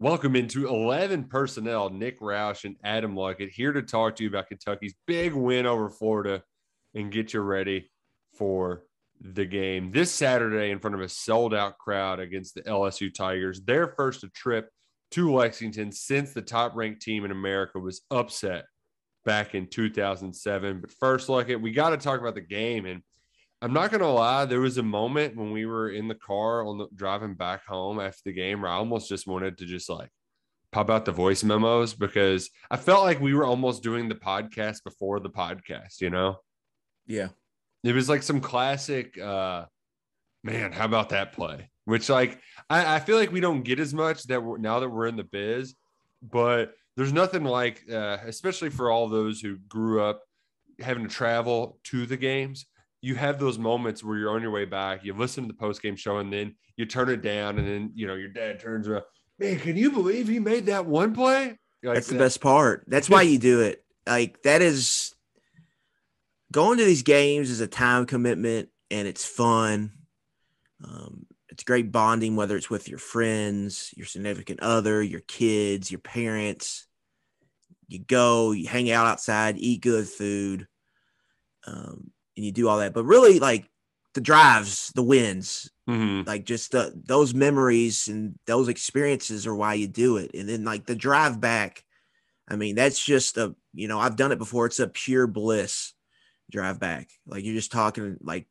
Welcome into 11 personnel, Nick Roush and Adam Luckett, here to talk to you about Kentucky's big win over Florida and get you ready for the game this Saturday in front of a sold-out crowd against the LSU Tigers. Their first trip to Lexington since the top-ranked team in America was upset back in 2007. But first, Luckett, we got to talk about the game. And I'm not going to lie, there was a moment when we were in the car driving back home after the game where I almost just wanted to just like pop out the voice memos because I felt like we were almost doing the podcast before the podcast, you know? Yeah. It was like some classic, man, how about that play? Which like, I feel like we don't get as much now that we're in the biz, but there's nothing like, especially for all those who grew up having to travel to the games. You have those moments where you're on your way back, you listen to the post-game show, and then you turn it down, and then, you know, your dad turns around, man, can you believe he made that one play? Like, that's the best part. That's why you do it. Like, that is going to these games is a time commitment, and it's fun. It's great bonding, whether it's with your friends, your significant other, your kids, your parents. You go, you hang out outside, eat good food. And you do all that, but really like the drives, the wins, like just those memories and those experiences are why you do it. And then like the drive back, I mean, that's just I've done it before. It's a pure bliss drive back. Like you're just talking, like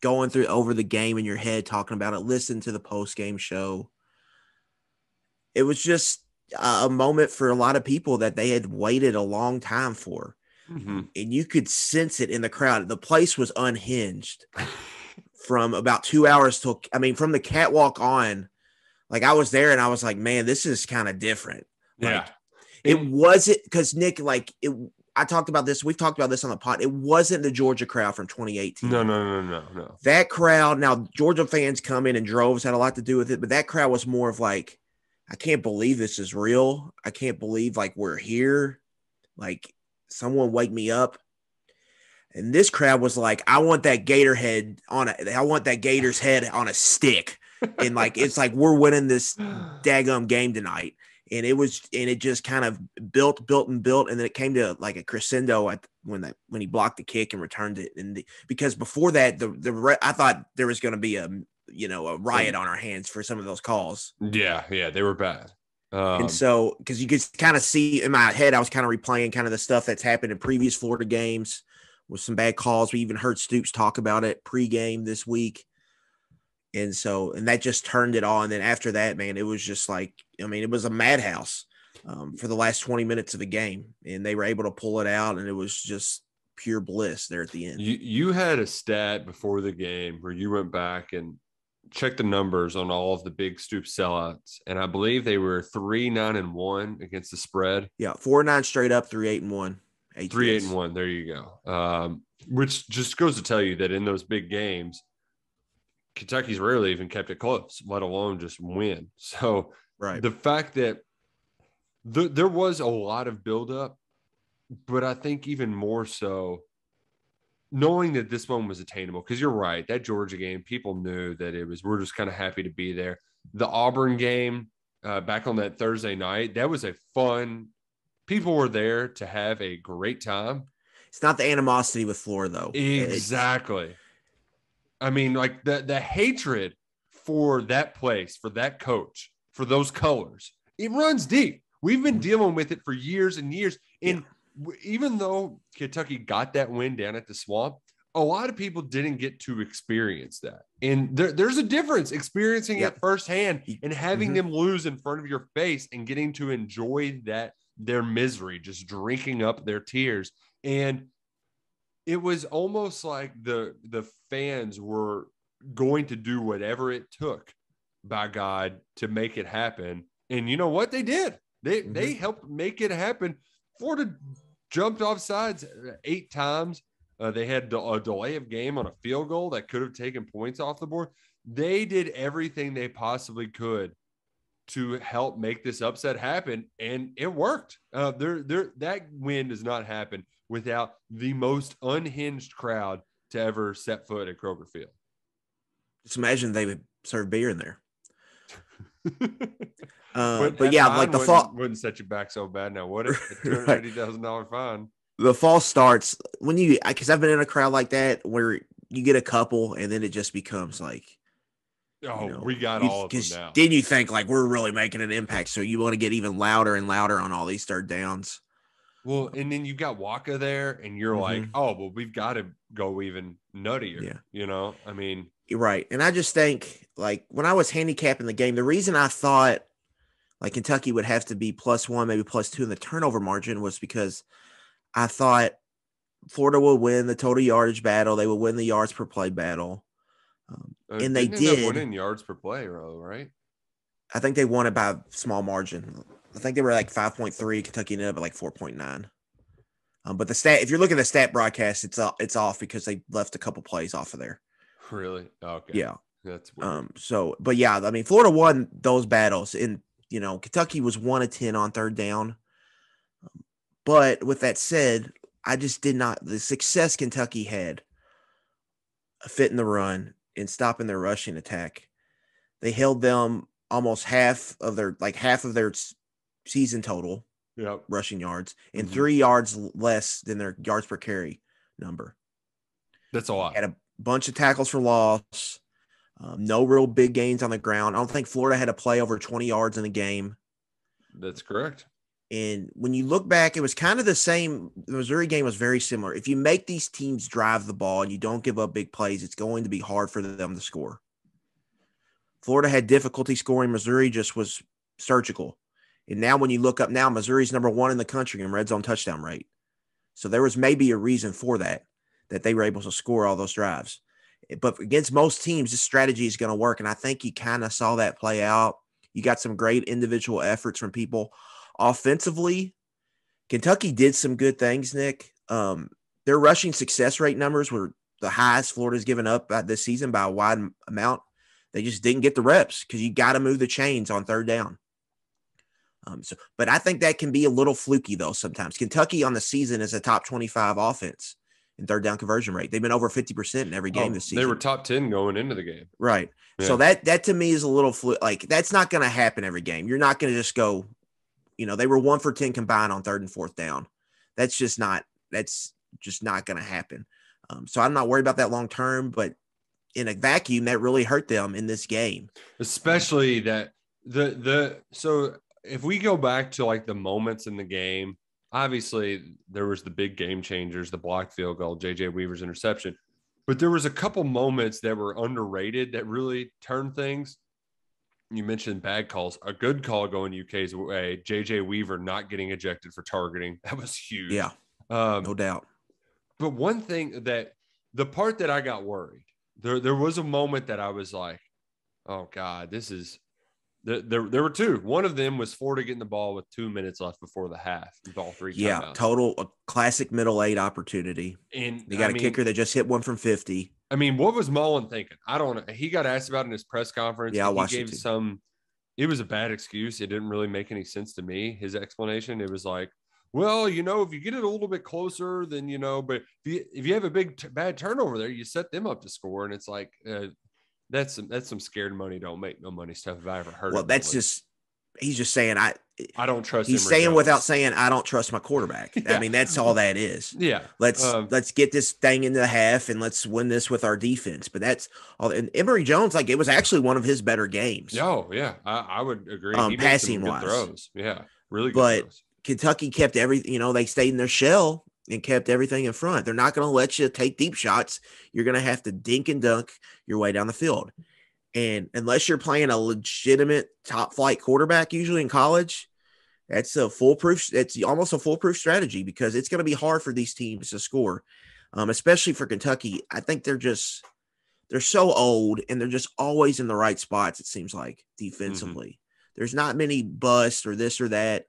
going through over the game in your head, talking about it, listen to the post game show. It was just a moment for a lot of people that they had waited a long time for. And you could sense it in the crowd. The place was unhinged from about 2 hours from the catwalk on. Like I was there and I was like, man, this is kind of different. Yeah. Like, it wasn't because Nick, like I talked about this. We've talked about this on the pod. It wasn't the Georgia crowd from 2018. No. That crowd, now Georgia fans come in droves, had a lot to do with it, but that crowd was more of like, I can't believe this is real. I can't believe like we're here. Like, someone wake me up. And this crowd was like, I want that Gator's head on a stick. And like, it's like, we're winning this daggum game tonight. And it just kind of built. And then it came to like a crescendo when he blocked the kick and returned it. And because before that, I thought there was going to be a riot on our hands for some of those calls. Yeah. They were bad. And so, because you could kind of see in my head, I was kind of replaying kind of the stuff that's happened in previous Florida games with some bad calls. We even heard Stoops talk about it pregame this week. And that just turned it on. And then after that, man, it was just like, it was a madhouse for the last 20 minutes of the game. And they were able to pull it out. And it was just pure bliss there at the end. You had a stat before the game where you went back and check the numbers on all of the big Stoops sellouts, and I believe they were 3-9-1 against the spread. Yeah, 4-9 straight up, 3-8-1. 3-8-1. There you go. Which just goes to tell you that in those big games, Kentucky's rarely even kept it close, let alone just win. So right. The fact that there was a lot of buildup, but I think even more so, knowing that this one was attainable, because you're right, that Georgia game, people knew that we're just kind of happy to be there. The Auburn game back on that Thursday night, that was a fun, people were there to have a great time. It's not the animosity with Florida, though. Exactly. I mean, like the hatred for that place, for that coach, for those colors, it runs deep. We've been dealing with it for years and years. And even though Kentucky got that win down at the Swamp, a lot of people didn't get to experience that. And there's a difference experiencing it firsthand and having them lose in front of your face and getting to enjoy their misery, just drinking up their tears. And it was almost like the fans were going to do whatever it took, by God, to make it happen. And you know what? They did. They helped make it happen. Florida jumped off sides 8 times. They had a delay of game on a field goal that could have taken points off the board. They did everything they possibly could to help make this upset happen, and it worked. That win does not happen without the most unhinged crowd to ever set foot at Kroger Field. Just imagine they would serve beer in there. But yeah, like the fall wouldn't set you back so bad now, would it? A $280,000 fine. The fall starts when because I've been in a crowd like that where you get a couple and then it just becomes like, we got all of them now. Then you think like we're really making an impact, so you want to get even louder and louder on all these third downs. Well, and then you got Waka there, and you're like, oh, well, we've got to go even nuttier. Yeah. I mean, you're right. And I just think like when I was handicapping the game, the reason I thought like Kentucky would have to be +1, maybe +2 in the turnover margin was because I thought Florida would win the total yardage battle. They would win the yards per play battle. And they did. End up winning yards per play, right? I think they won it by a small margin. I think they were like 5.3. Kentucky ended up at like 4.9. But the stat, if you're looking at the stat broadcast, it's off because they left a couple plays off of there. Really? Okay. Yeah. That's weird. But yeah, I mean, Florida won those battles, and Kentucky was 1 of 10 on third down. But with that said, I just did not the success Kentucky had fitting the run and stopping their rushing attack. They held them almost half of their season total rushing yards and 3 yards less than their yards per carry number. That's a lot. Had a bunch of tackles for loss. No real big gains on the ground. I don't think Florida had a play over 20 yards in the game. That's correct. And when you look back, it was kind of the same. The Missouri game was very similar. If you make these teams drive the ball and you don't give up big plays, it's going to be hard for them to score. Florida had difficulty scoring. Missouri just was surgical. And now when you look up now, Missouri's number 1 in the country in red zone touchdown rate. So there was maybe a reason for that they were able to score all those drives. But against most teams, this strategy is going to work. And I think you kind of saw that play out. You got some great individual efforts from people. Offensively, Kentucky did some good things, Nick. Their rushing success rate numbers were the highest Florida's given up this season by a wide amount. They just didn't get the reps because you got to move the chains on third down. But I think that can be a little fluky, though, sometimes. Kentucky on the season is a top 25 offense in third down conversion rate. They've been over 50% in every game this season. They were top 10 going into the game. Right. Yeah. So that to me is a little like that's not going to happen every game. You're not going to just go, they were 1 for 10 combined on third and fourth down. That's just not going to happen. So I'm not worried about that long term, but in a vacuum, that really hurt them in this game. Especially that so if we go back to like the moments in the game, obviously there was the big game changers, the blocked field goal, JJ Weaver's interception, but there was a couple moments that were underrated that really turned things. You mentioned bad calls. A good call going UK's way, JJ Weaver not getting ejected for targeting. That was huge. Yeah, no doubt. But one thing the part that I got worried, there was a moment that I was like, oh God, this is there were two. One of them was Florida getting the ball with 2 minutes left before the half with all 3 timeouts. Yeah, total a classic middle eight opportunity. And they got a kicker that just hit one from 50. I mean, what was Mullen thinking? I don't know. He got asked about it in his press conference. Yeah, I watched it it was a bad excuse. It didn't really make any sense to me, his explanation. It was like, well, if you get it a little bit closer, then, but if you have a bad turnover there, you set them up to score. And it's like, that's some scared money, don't make no money stuff if I ever heard. Well, that's just, he's just saying, I don't trust him. He's saying without saying, I don't trust my quarterback. Yeah. I mean, that's all that is. Yeah. Let's get this thing into the half and let's win this with our defense. But that's all. And Emory Jones, it was actually one of his better games. Oh, yeah. I would agree. He passing wise. Throws. Yeah. Really good throws. Kentucky kept everything, they stayed in their shell and kept everything in front. They're not going to let you take deep shots. You're going to have to dink and dunk your way down the field. And unless you're playing a legitimate top flight quarterback, usually in college, that's almost a foolproof strategy because it's going to be hard for these teams to score, especially for Kentucky. I think they're so old and they're just always in the right spots. It seems like defensively, There's not many busts or this or that.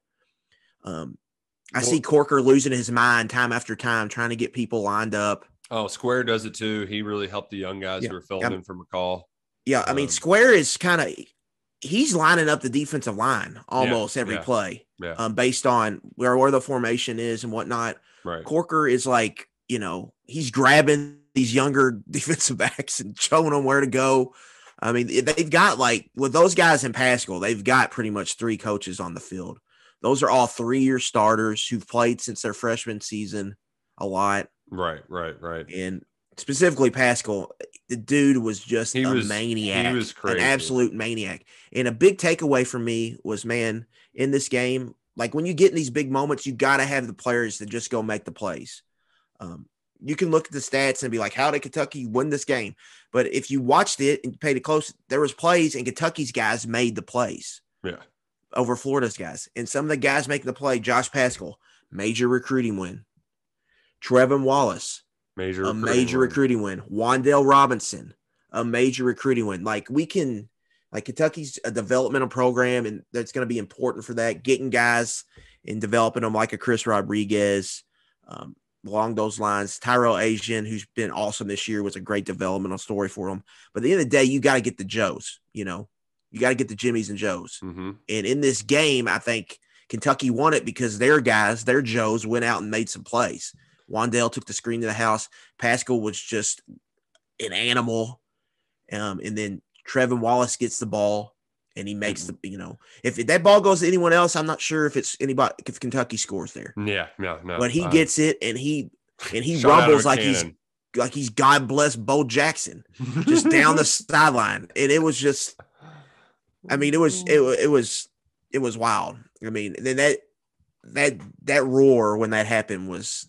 I see Corker losing his mind time after time, trying to get people lined up. Oh, Square does it too. He really helped the young guys who were filling in for McCall. Yeah, I mean, Square is he's lining up the defensive line almost every play, based on where the formation is and whatnot. Right. Corker is he's grabbing these younger defensive backs and showing them where to go. I mean, they've got with those guys in Pascal, they've got pretty much 3 coaches on the field. Those are all 3-year starters who've played since their freshman season a lot. Right. And specifically Pascal, the dude was just He a was maniac. He was crazy. An absolute maniac. And a big takeaway for me was, man, in this game, like when you get in these big moments, you got to have the players that just go make the plays. You can look at the stats and be like, how did Kentucky win this game? But if you watched it and paid it close, there was plays and Kentucky's guys made the plays. Yeah. Over Florida's guys. And some of the guys making the play, Josh Pascal, major recruiting win. Trevin Wallace, major recruiting win. Wandale Robinson, a major recruiting win. Kentucky's a developmental program, and that's going to be important for that. Getting guys and developing them like a Chris Rodriguez, along those lines. Tyrell Asian, who's been awesome this year, was a great developmental story for them. But at the end of the day, you got to get the Joes, you got to get the Jimmies and Joes. Mm-hmm. And in this game, I think Kentucky won it because their guys, their Joes, went out and made some plays. Wandale took the screen to the house. Pascal was just an animal. And then Trevin Wallace gets the ball and he makes if that ball goes to anyone else, I'm not sure if Kentucky scores there. Yeah, no. But he gets it and he rumbles like he's God bless Bo Jackson just down the sideline. And it was just, I mean, it was wild. I mean, then that roar when that happened was,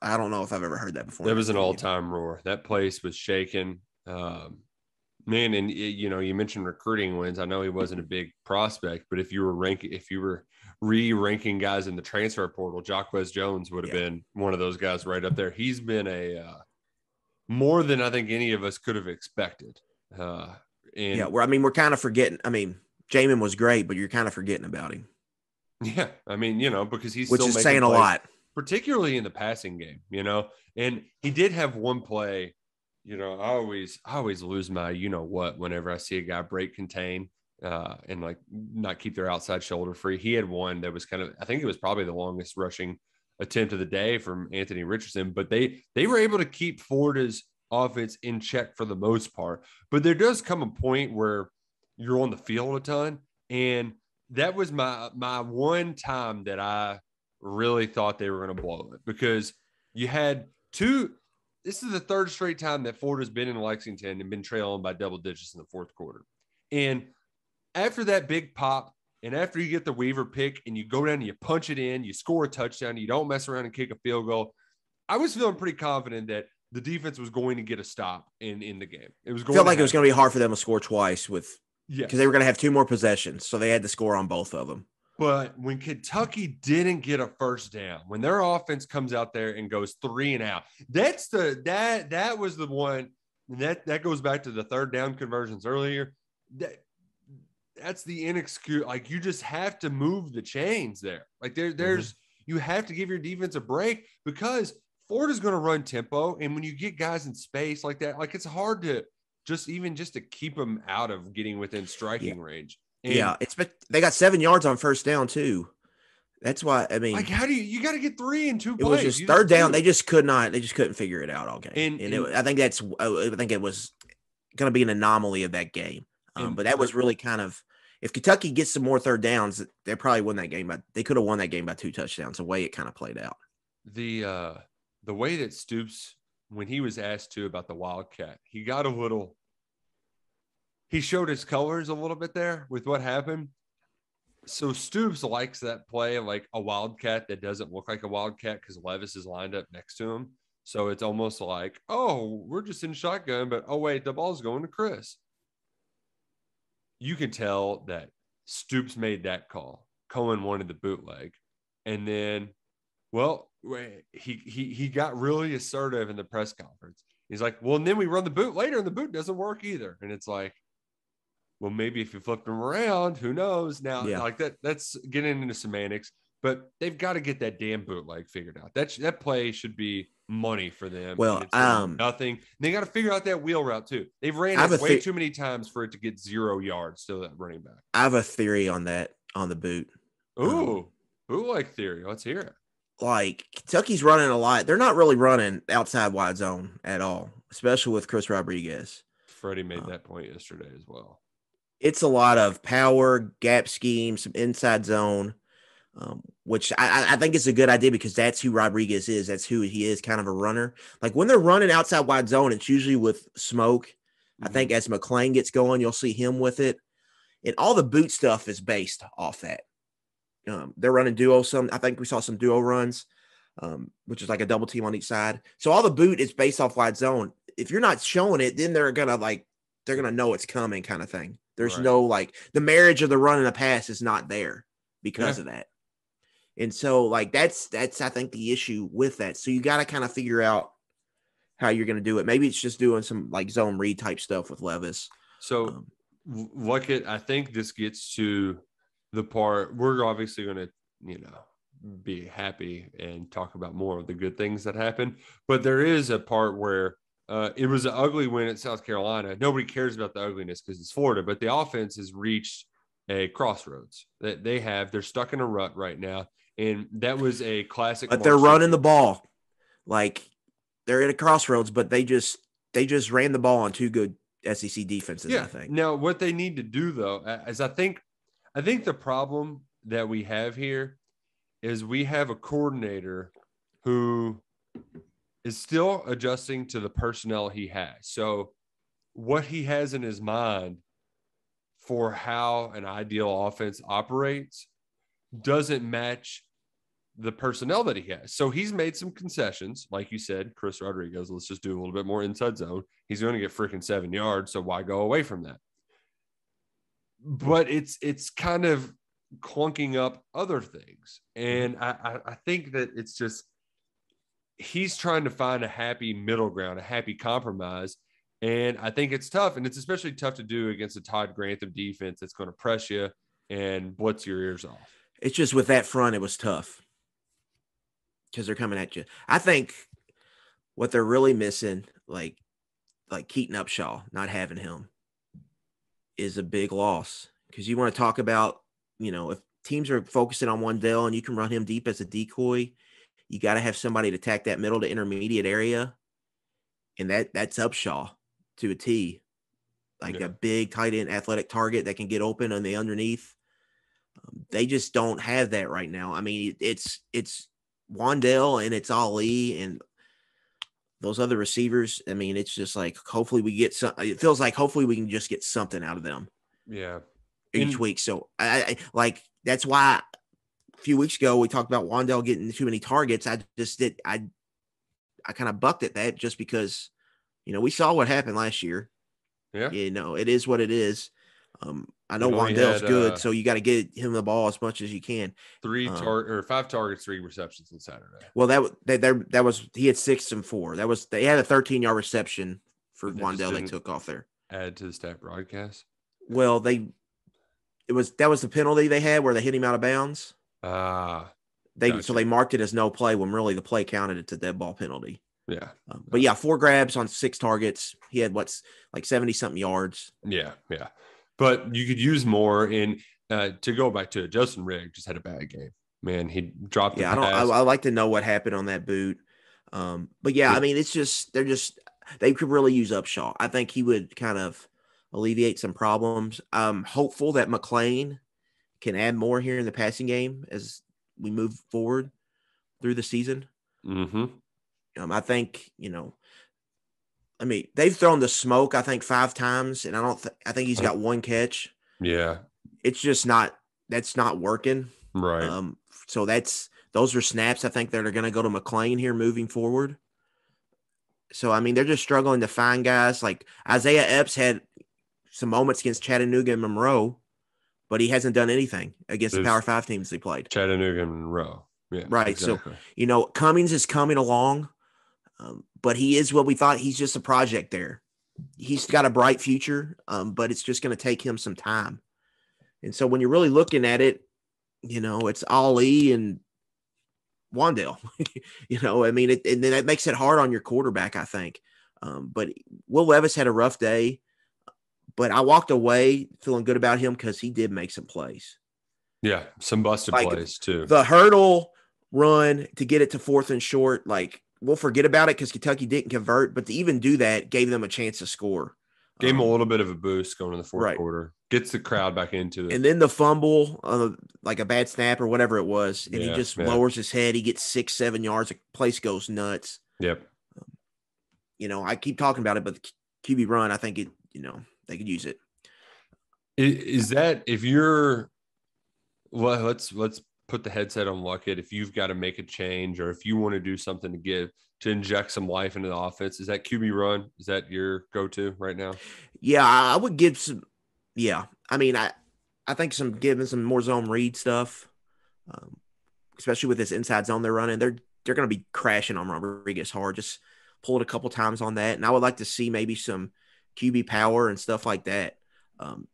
I don't know if I've ever heard that before. That was an all-time roar. That place was shaking. Man, and you mentioned recruiting wins. I know he wasn't a big prospect, but if you were re-ranking guys in the transfer portal, Jacquez Jones would have been one of those guys right up there. He's been more than I think any of us could have expected. We're kind of forgetting. I mean, Jamin was great, but you're kind of forgetting about him. Yeah, I mean, because he's which still is saying a lot, particularly in the passing game. And he did have one play. I always lose my whenever I see a guy break contain and not keep their outside shoulder free. He had one that was I think it was probably the longest rushing attempt of the day from Anthony Richardson, but they were able to keep Florida's offense in check for the most part. But there does come a point where you're on the field a ton, and that was my one time that I really thought they were going to blow it, because you had two. This is the third straight time that Florida's been in Lexington and been trailing by double digits in the fourth quarter. And after that big pop, and after you get the Weaver pick and you go down and you punch it in, you score a touchdown, you don't mess around and kick a field goal, I was feeling pretty confident that the defense was going to get a stop in the game. It was felt like it was going to be hard for them to score twice because they were going to have 2 more possessions, so they had to score on both of them. But when Kentucky didn't get a first down, when their offense comes out there and goes 3 and out, that was the one that goes back to the third down conversions earlier. That's the inexcusable. Like, you just have to move the chains there. Like there's you have to give your defense a break, because Florida's going to run tempo, and when you get guys in space like that, it's hard to just to keep them out of getting within striking range. And they got 7 yards on first down too. That's why, I mean, how do you got to get 3 in 2 plays? It was just third down. They just couldn't figure it out all game. I think it was going to be an anomaly of that game. But that was really kind of, if Kentucky gets some more third downs, they probably won that game. They could have won that game by 2 touchdowns, the way it kind of played out. The way that Stoops, when he was asked to about the Wildcat, he showed his colors a little bit there with what happened. So Stoops likes that play of a Wildcat that doesn't look like a Wildcat because Levis is lined up next to him. So it's almost like, oh, we're just in shotgun, but oh wait, the ball's going to Chris. You can tell that Stoops made that call. Cohen wanted the bootleg. And then, he got really assertive in the press conference. He's like, well, and then we run the boot later and the boot doesn't work either. And it's like, well, maybe if you flipped them around, who knows? Now, that's getting into semantics, but they've got to get that damn bootleg figured out. That play should be money for them. Well, nothing. They got to figure out that wheel route too. They've ran it way too many times for it to get 0 yards to that running back. I have a theory on that, on the boot. Ooh, bootleg theory. Let's hear it. Kentucky's running a lot. They're not really running outside wide zone at all, especially with Chris Rodriguez. Freddie made that point yesterday as well. It's a lot of power, gap scheme, some inside zone, which I think is a good idea because that's who Rodriguez is. That's who he is, kind of a runner. Like when they're running outside wide zone, it's usually with smoke. Mm-hmm. I think as McClain gets going, you'll see him with it. And all the boot stuff is based off that. They're running duo. I think we saw some duo runs, which is like a double team on each side. So all the boot is based off wide zone. If you're not showing it, then they're going to know it's coming kind of thing. There's no like the marriage of the run and the pass is not there because of that. And so like that's I think the issue with that. So you got to kind of figure out how you're going to do it. Maybe it's just doing some like zone read type stuff with Levis. So Luckett, I think this gets to the part we're obviously going to, be happy and talk about more of the good things that happen. But there is a part where it was an ugly win at South Carolina. Nobody cares about the ugliness because it's Florida, but the offense has reached a crossroads that they're stuck in a rut right now. And that was a classic. But they're running the ball. Like they're at a crossroads, but they just ran the ball on two good SEC defenses, I think. Now, what they need to do, though, is I think the problem that we have here is we have a coordinator who is still adjusting to the personnel he has. So what he has in his mind for how an ideal offense operates doesn't match the personnel that he has. So he's made some concessions. Like you said, Chris Rodriguez, let's just do a little bit more inside zone. He's going to get freaking 7 yards. So why go away from that? But it's kind of clunking up other things. And I think that it's just, he's trying to find a happy middle ground, a happy compromise. And I think it's tough. And it's especially tough to do against a Todd Grantham defense that's going to press you and blitz your ears off. It's just with that front, it was tough because they're coming at you. I think what they're really missing, like Keaton Upshaw, not having him, is a big loss. Because you want to talk about, if teams are focusing on Wandale and you can run him deep as a decoy, you got to have somebody to attack that middle to intermediate area. And that's Upshaw to a T. A big tight end athletic target that can get open on the underneath. They just don't have that right now. I mean, it's Wandale and it's Ali and those other receivers. I mean, it's just like, hopefully we get some, it feels like hopefully we can just get something out of them. Yeah. Each week. So I that's why a few weeks ago we talked about Wandale getting too many targets. I kind of bucked at that just because, we saw what happened last year. Yeah. It is what it is. I know Wandale's good, so you got to get him the ball as much as you can. 5 targets, 3 receptions on Saturday. Well, that was he had 6 and 4. They had a 13-yard reception for Wandale. They took off there. Add to the stat broadcast. Well, that was the penalty they had where they hit him out of bounds. Gotcha. So they marked it as no play when really the play counted. It's a dead ball penalty. Yeah. But 4 grabs on 6 targets. He had 70-something yards. Yeah. Yeah. But you could use more in to go back to it. Justin Rigg just had a bad game. Man, he dropped the pass. I like to know what happened on that boot. But yeah, I mean, it's just they could really use Upshaw. I think he would kind of alleviate some problems. I'm hopeful that McClain can add more here in the passing game as we move forward through the season. Mm-hmm. I think, they've thrown the smoke, I think 5 times, and I think he's got 1 catch. Yeah. It's just that's not working. Right. So those are snaps I think that are going to go to McClain here moving forward. So, I mean, they're just struggling to find guys. Like Isaiah Epps had some moments against Chattanooga and Monroe, but he hasn't done anything against the Power 5 teams they played. Chattanooga and Monroe. Yeah. Right. Exactly. So, Cummings is coming along, but he is what we thought. He's just a project there. He's got a bright future, but it's just going to take him some time. And so when you're really looking at it, it's Ali and Wandale, and then that makes it hard on your quarterback, I think. But Will Levis had a rough day, but I walked away feeling good about him because he did make some plays. Yeah, some busted plays too. The hurdle run to get it to 4th and short, we'll forget about it because Kentucky didn't convert, but to even do that gave them a chance to score. Gave him a little bit of a boost going in the fourth Right. quarter. Gets the crowd back into it. And then the fumble, like a bad snap or whatever it was, and he just lowers his head. He gets 6-7 yards. The place goes nuts. Yep. I keep talking about it, but the QB run, I think they could use it. Is that if you're – well, let's put the headset on Luckett. If you've got to make a change or if you want to do something to inject some life into the offense, is that QB run? Is that your go-to right now? Yeah, I would give some – yeah. I mean, I think giving some more zone read stuff, especially with this inside zone they're running, they're going to be crashing on Rodriguez hard. Just pull it a couple times on that. And I would like to see maybe some QB power and stuff like that. And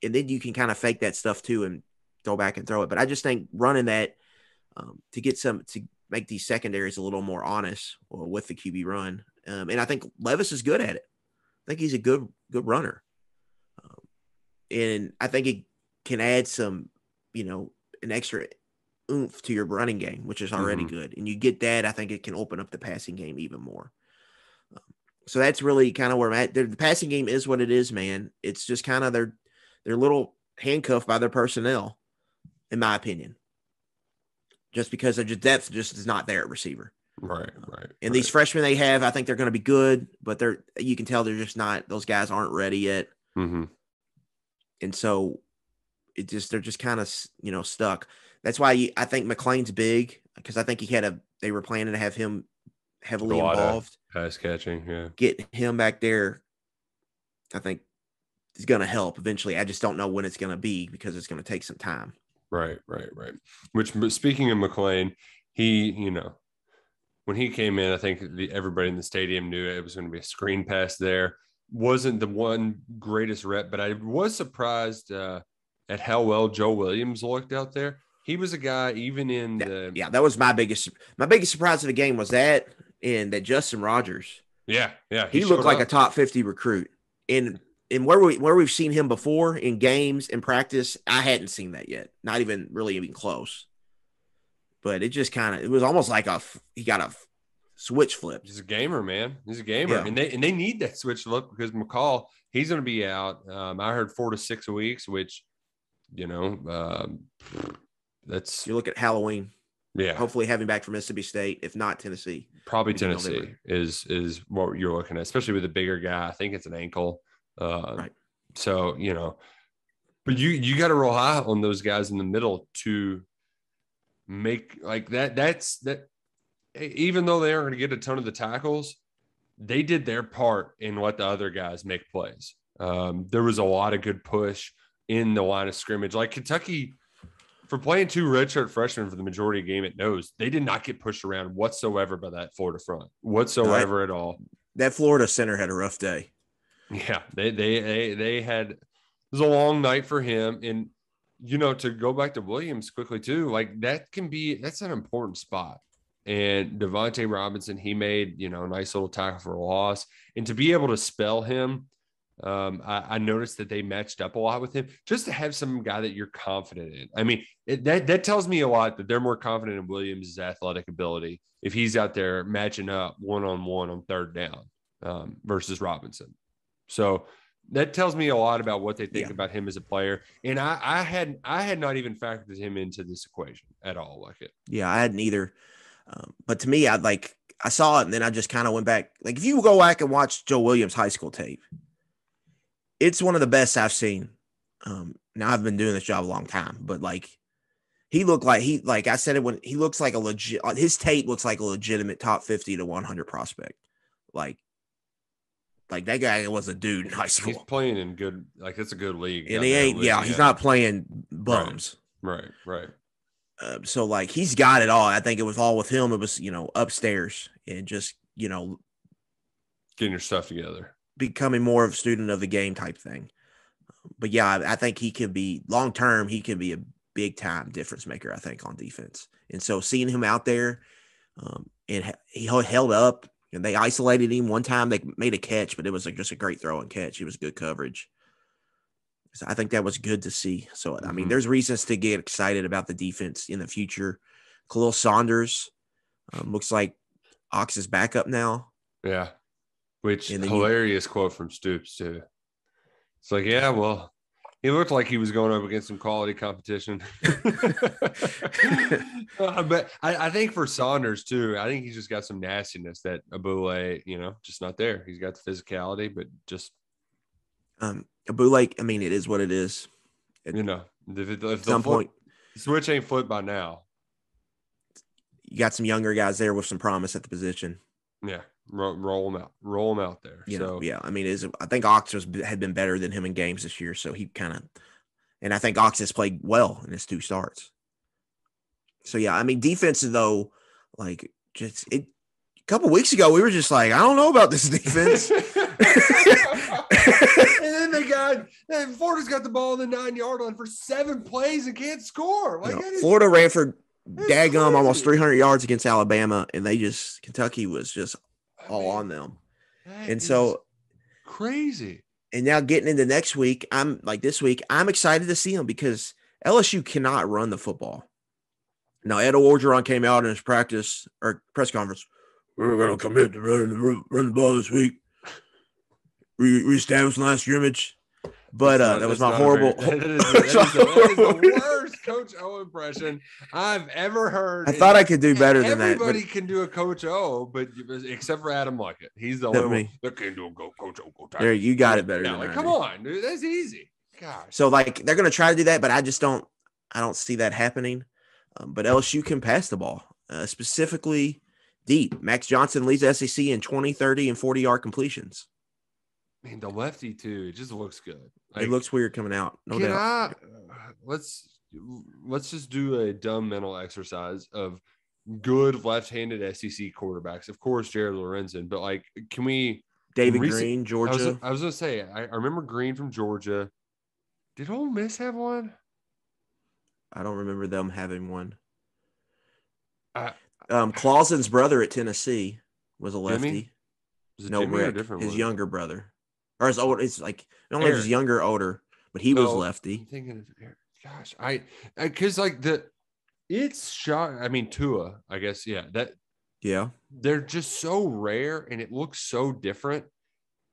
then you can kind of fake that stuff too and go back and throw it. But I just think running that to make these secondaries a little more honest with the QB run. And I think Levis is good at it. I think he's a good runner. And I think it can add some, an extra oomph to your running game, which is already good. And you get that, I think it can open up the passing game even more. So that's really kind of where I'm at. The passing game is what it is, man. It's just kind of they're little handcuffed by their personnel, in my opinion. Just because their depth just is not there at receiver. Right. And these freshmen they have, I think they're going to be good, but you can tell they're just not. Those guys aren't ready yet. Mm-hmm. And so they're just kind of stuck. That's why I think McLean's big, because I think they were planning to have him heavily involved. Pass catching, yeah. Get him back there, I think is going to help eventually. I just don't know when it's going to be because it's going to take some time. Right. Which, speaking of McLean, he, when he came in, I think everybody in the stadium knew it was going to be a screen pass there. Wasn't the one greatest rep, but I was surprised at how well Joe Williams looked out there. He was a guy even in that was my biggest surprise of the game was that, and that Justin Rogers. Yeah. He looked like a top 50 recruit. And where we've seen him before in games and practice, I hadn't seen that yet. Not even really even close. But it was almost like he got a switch flip. He's a gamer, man. He's a gamer. Yeah. And they need that switch flip because McCall, he's going to be out. I heard 4 to 6 weeks, which, that's. You look at Halloween. Yeah. Hopefully having back from Mississippi State, if not Tennessee. Probably Tennessee is what you're looking at, especially with a bigger guy. I think it's an ankle. Right. So, but you got to roll high on those guys in the middle to make like that. That's that. Even though they aren't going to get a ton of the tackles, they did their part in let the other guys make plays. There was a lot of good push in the line of scrimmage. Like Kentucky, for playing 2 redshirt freshmen for the majority of the game, it knows they did not get pushed around whatsoever by that Florida front whatsoever at all. That Florida center had a rough day. Yeah, they had. It was a long night for him, and to go back to Williams quickly too, like that's an important spot. And Devontae Robinson, he made a nice little tackle for a loss, and to be able to spell him, I noticed that they matched up a lot with him. Just to have some guy that you're confident in. I mean, that tells me a lot that they're more confident in Williams' athletic ability if he's out there matching up one-on-one on third down versus Robinson. So that tells me a lot about what they think about him as a player. And I had not even factored him into this equation at all. Yeah, I hadn't either. But to me, I saw it and then I just kind of went back. Like if you go back and watch Joe Williams' high school tape, it's one of the best I've seen. Now I've been doing this job a long time, but he looked like I said it when he looks like his tape looks like a legitimate top 50 to 100 prospect. Like that guy was a dude in high school. He's playing in good, it's a good league. And he ain't, he's not playing bums. Right. So he's got it all. I think it was all with him. It was, upstairs and just, getting your stuff together, becoming more of a student of the game type thing. But yeah, I think he could be long-term. He could be a big time difference maker, I think, on defense. And so seeing him out there and he held up. And they isolated him one time. They made a catch, but it was just a great throw and catch. It was good coverage. So I think that was good to see. So, I mean, there's reasons to get excited about the defense in the future. Khalil Saunders looks like Ox's backup now. Yeah. Which hilarious quote from Stoops too. It's like, yeah, well, he looked like he was going up against some quality competition. But I think for Saunders too, I think he's just got some nastiness that Abule, just not there. He's got the physicality, but just Abule, I mean, it is what it is. If at some point the switch ain't flipped by now. You got some younger guys there with some promise at the position. Yeah. Roll them out there. I mean, I think Ox had been better than him in games this year, so he and I think Ox has played well in his 2 starts. So yeah, I mean, defensive though, like a couple weeks ago, we were just like, I don't know about this defense. And then Florida's got the ball in the 9-yard line for 7 plays and can't score. Florida ran for daggum almost 300 yards against Alabama, and Kentucky was just all on them. And so crazy. And now getting into next week, this week, I'm excited to see them because LSU cannot run the football. Now, Ed Orgeron came out in his press conference. We're going to commit to run the ball this week. Reestablish last scrimmage. But that was my horrible. That is the worst Coach O impression I've ever heard. I thought I could do better than that. Everybody can do a Coach O, but except for Adam Luckett, he's the only one that can do a Coach O. There, you got it better. Than come on, dude, that's easy. Gosh. So they're going to try to do that, but I don't see that happening. But LSU can pass the ball, specifically deep. Max Johnson leads the SEC in 20, 30, and 40-yard completions. I mean, the lefty too. It just looks good. It looks weird coming out. No doubt. Let's just do a dumb mental exercise of good left-handed SEC quarterbacks. Of course, Jared Lorenzen, but can we? David Green, Georgia. I was gonna say I remember Green from Georgia. Did Ole Miss have one? I don't remember them having one. Clausen's brother at Tennessee was a lefty. No, Rick, his younger brother. Or his old, it's like not only his younger, older, but he was lefty. I'm thinking of gosh, because it's shot. I mean, Tua, I guess, they're just so rare, and it looks so different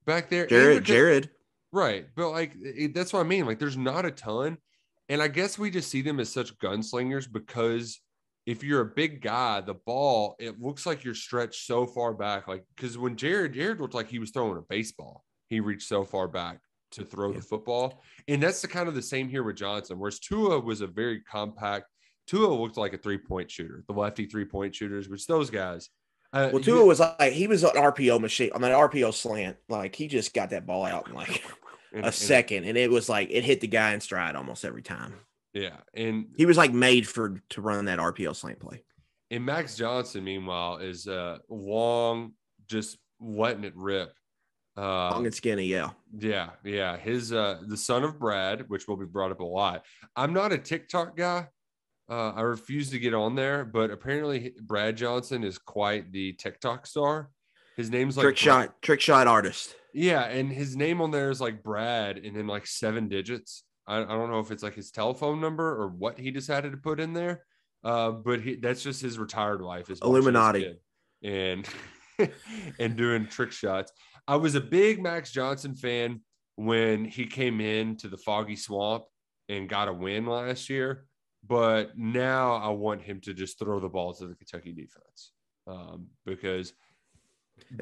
back there. Jared, right? But that's what I mean. There's not a ton, and I guess we just see them as such gunslingers because if you're a big guy, the ball it looks like you're stretched so far back. Because when Jared looked like he was throwing a baseball. He reached so far back to throw the football. And that's the same here with Johnson, whereas Tua was a very compact. Tua looked like a 3-point shooter, the lefty 3-point shooters, which those guys. Tua was he was an RPO machine on that RPO slant. He just got that ball out in a second. And it was it hit the guy in stride almost every time. Yeah. And he was made to run that RPO slant play. And Max Johnson, meanwhile, is long, just letting it rip. Long and skinny, yeah. His the son of Brad, which will be brought up a lot. I'm not a TikTok guy. I refuse to get on there, but apparently Brad Johnson is quite the TikTok star. His name's trick shot artist. Yeah, and his name on there is Brad, and then 7 digits. I don't know if it's his telephone number or what he decided to put in there. But that's just his retired life. Is Illuminati and and doing trick shots. I was a big Max Johnson fan when he came into the Foggy Swamp and got a win last year. But now I want him to just throw the ball to the Kentucky defense because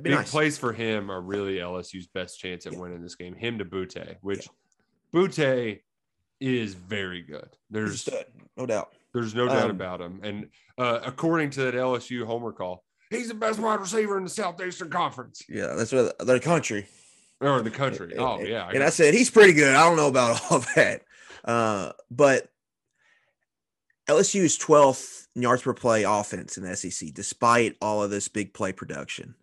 big plays for him are really LSU's best chance at winning this game. Him to Butte, which Butte is very good. There's no doubt. There's no doubt about him. And according to that LSU homer call, he's the best wide receiver in the Southeastern Conference. Yeah, that's what the country. Or the country. And I said, he's pretty good. I don't know about all that. But LSU's 12th in yards per play offense in the SEC, despite all of this big play production.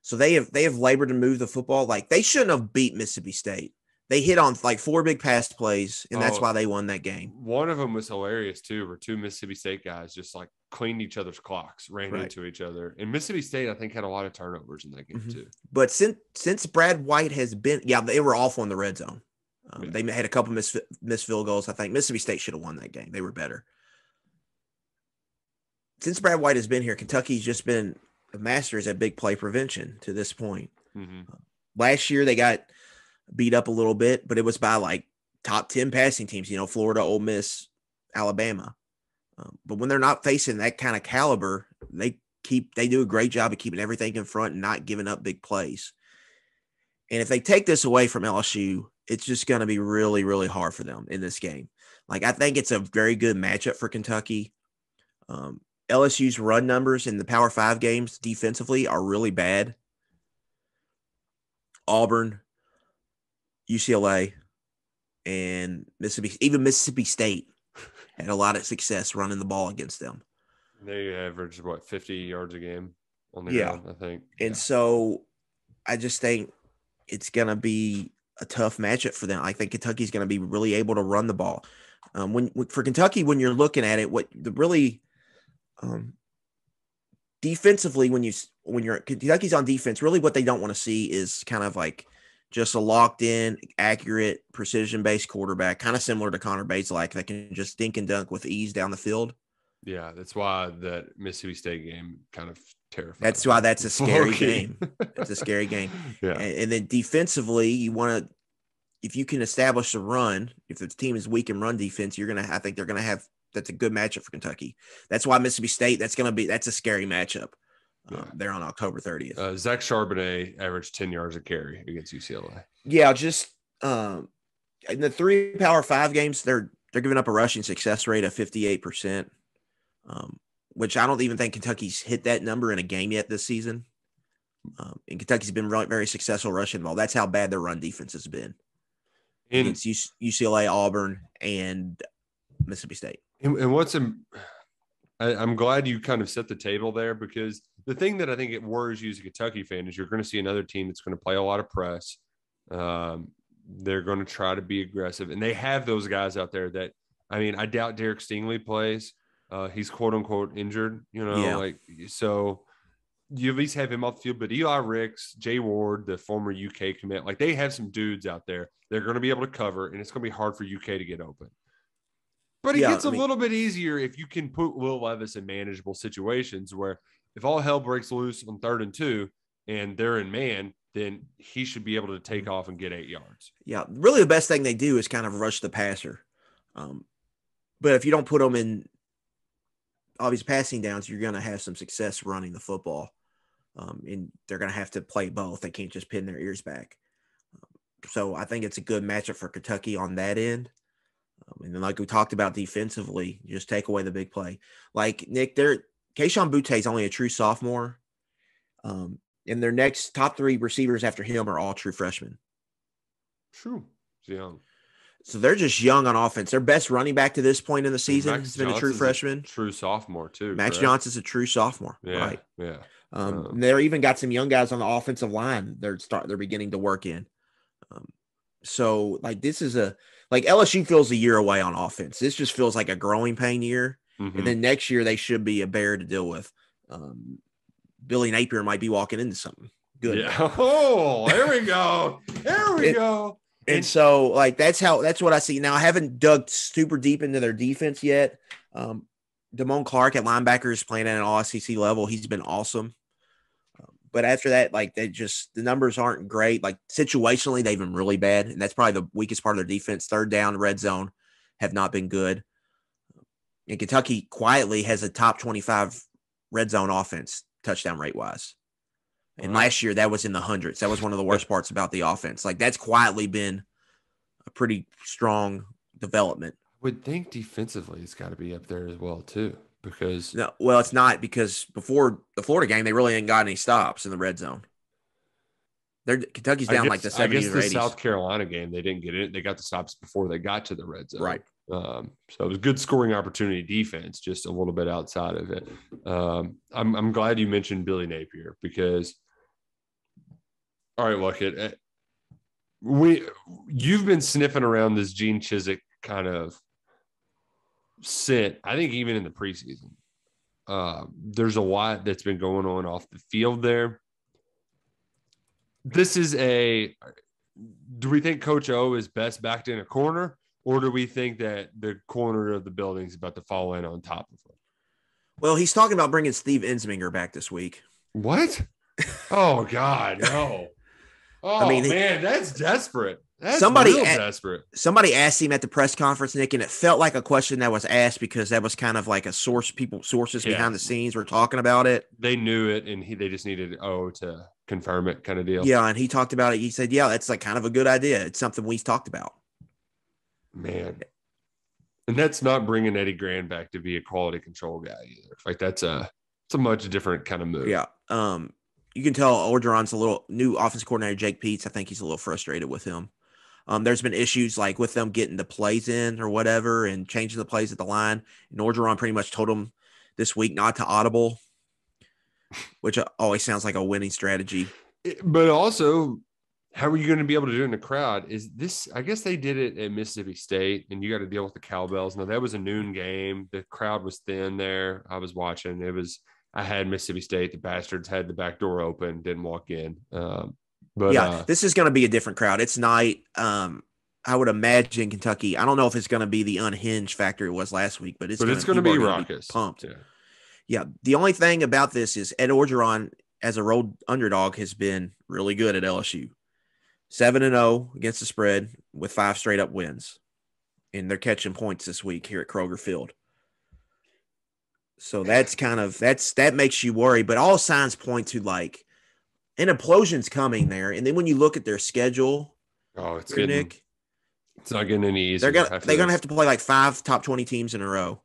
So they have labored to move the football. They shouldn't have beat Mississippi State. They hit on 4 big pass plays, and that's why they won that game. One of them was hilarious too, where 2 Mississippi State guys just cleaned each other's clocks, ran into each other. And Mississippi State, I think, had a lot of turnovers in that game too. But since Brad White has been, they were awful in the red zone. They had a couple missed field goals. I think Mississippi State should have won that game. They were better. Since Brad White has been here, Kentucky's just been masters at big play prevention to this point. Mm-hmm. Last year they got beat up a little bit, but it was by like top 10 passing teams, Florida, Ole Miss, Alabama. But when they're not facing that kind of caliber, they do a great job of keeping everything in front and not giving up big plays. And if they take this away from LSU, it's just going to be really, really hard for them in this game. Like, I think it's a very good matchup for Kentucky. LSU's run numbers in the Power 5 games defensively are really bad. Auburn, UCLA, and Mississippi State had a lot of success running the ball against them. They averaged, 50 yards a game on the Yeah. ground, I think. And so I just think it's going to be a tough matchup for them. I think Kentucky's going to be really able to run the ball. For Kentucky, when you're looking at it, defensively, when you're Kentucky's on defense, really what they don't want to see is kind of like just a locked in, accurate, precision based quarterback, kind of similar to Connor Bazelak that can just dink and dunk with ease down the field. Yeah, that's why that Mississippi State game kind of terrified. That's why that's a scary game. It's a scary game. Yeah. And then defensively, you want to, if you can establish a run, if the team is weak in run defense, I think they're going to have, that's a good matchup for Kentucky. That's why Mississippi State, that's a scary matchup. There on October 30th. Zach Charbonnet averaged 10 yards a carry against UCLA. Yeah, just in the 3 Power 5 games, they're giving up a rushing success rate of 58%, which I don't even think Kentucky's hit that number in a game yet this season. And Kentucky's been very successful rushing the ball. That's how bad their run defense has been against UCLA, Auburn, and Mississippi State. And I'm glad you kind of set the table there, because the thing that I think it worries you as a Kentucky fan is you're going to see another team that's going to play a lot of press. They're going to try to be aggressive, and they have those guys out there that, I doubt Derek Stingley plays. He's quote unquote injured, so you at least have him off the field. But Eli Ricks, Jay Ward, the former UK commit, they have some dudes out there. They're going to be able to cover, and it's going to be hard for UK to get open. But it gets a little bit easier if you can put Will Levis in manageable situations where if all hell breaks loose on 3rd and 2 and they're in man, then he should be able to take off and get 8 yards. Yeah, really the best thing they do is kind of rush the passer. But if you don't put them in obvious passing downs, you're going to have some success running the football. And they're going to have to play both. They can't just pin their ears back. So I think it's a good matchup for Kentucky on that end. And then like we talked about defensively, you just take away the big play. Like, Nick, Keyshawn Butte is only a true sophomore. And their next top 3 receivers after him are all true freshmen. True. He's young. So they're just young on offense. Their best running back to this point in the season has been a true freshman. True sophomore, too. Max Johnson's a true sophomore. Yeah, right. Yeah. They're even got some young guys on the offensive line they're beginning to work in. So this is LSU feels a year away on offense. This just feels like a growing pain year. Mm-hmm. And then next year they should be a bear to deal with. Billy Napier might be walking into something good. Yeah. Oh, there we go. There we go. And so that's what I see. Now I haven't dug super deep into their defense yet. Damone Clark at linebacker is playing at an all-SEC level. He's been awesome. But after that, the numbers aren't great. Situationally, they've been really bad. And that's probably the weakest part of their defense. 3rd down, red zone have not been good. And Kentucky quietly has a top 25 red zone offense, touchdown rate wise. And last year that was in the hundreds. That was one of the worst parts about the offense. That's quietly been a pretty strong development. I would think defensively it's got to be up there as well too, because it's not, because before the Florida game they really ain't got any stops in the red zone. Kentucky's down the 70s or 80s. I guess the South Carolina game they didn't get it. They got the stops before they got to the red zone. Right. So it was good scoring opportunity defense, just a little bit outside of it. I'm glad you mentioned Billy Napier, because all right, Luckett, you've been sniffing around this Gene Chizik kind of scent, I think even in the preseason. There's a lot that's been going on off the field there. Do we think Coach O is best backed in a corner, or do we think that the corner of the building is about to fall in on top of him? Well, he's talking about bringing Steve Ensminger back this week. What? Oh, God, no. Oh, I mean, man, that's desperate. That's somebody real desperate. Somebody asked him at the press conference, Nick, and it felt like a question that was asked because that was kind of like a sources behind the scenes were talking about it. They knew it, and they just needed to confirm it, kind of deal. Yeah, and he talked about it. He said, "Yeah, that's like kind of a good idea. It's something we've talked about." Man, and that's not bringing Eddie Grand back to be a quality control guy either. Like it's a much different kind of move. Yeah. You can tell Orgeron's a little new offensive coordinator, Jake Peets. I think he's a little frustrated with him. There's been issues like with them getting the plays in or whatever and changing the plays at the line. And Orgeron pretty much told him this week not to audible, which always sounds like a winning strategy. But also, how are you going to be able to do it in the crowd? Is this, I guess they did it at Mississippi State, and you got to deal with the cowbells. Now, that was a noon game. The crowd was thin there. I was watching. I had Mississippi State. The bastards had the back door open, didn't walk in. But this is going to be a different crowd. It's night. I would imagine Kentucky. I don't know if it's going to be the unhinged factor it was last week, but it's going to be raucous, pumped. Yeah. The only thing about this is Ed Orgeron, as a road underdog, has been really good at LSU. 7-0 against the spread with 5 straight up wins, and they're catching points this week here at Kroger Field. So that's that makes you worry, but all signs point to like an implosion's coming there. And then when you look at their schedule, it's not getting any easier. They're gonna have to play like 5 top 20 teams in a row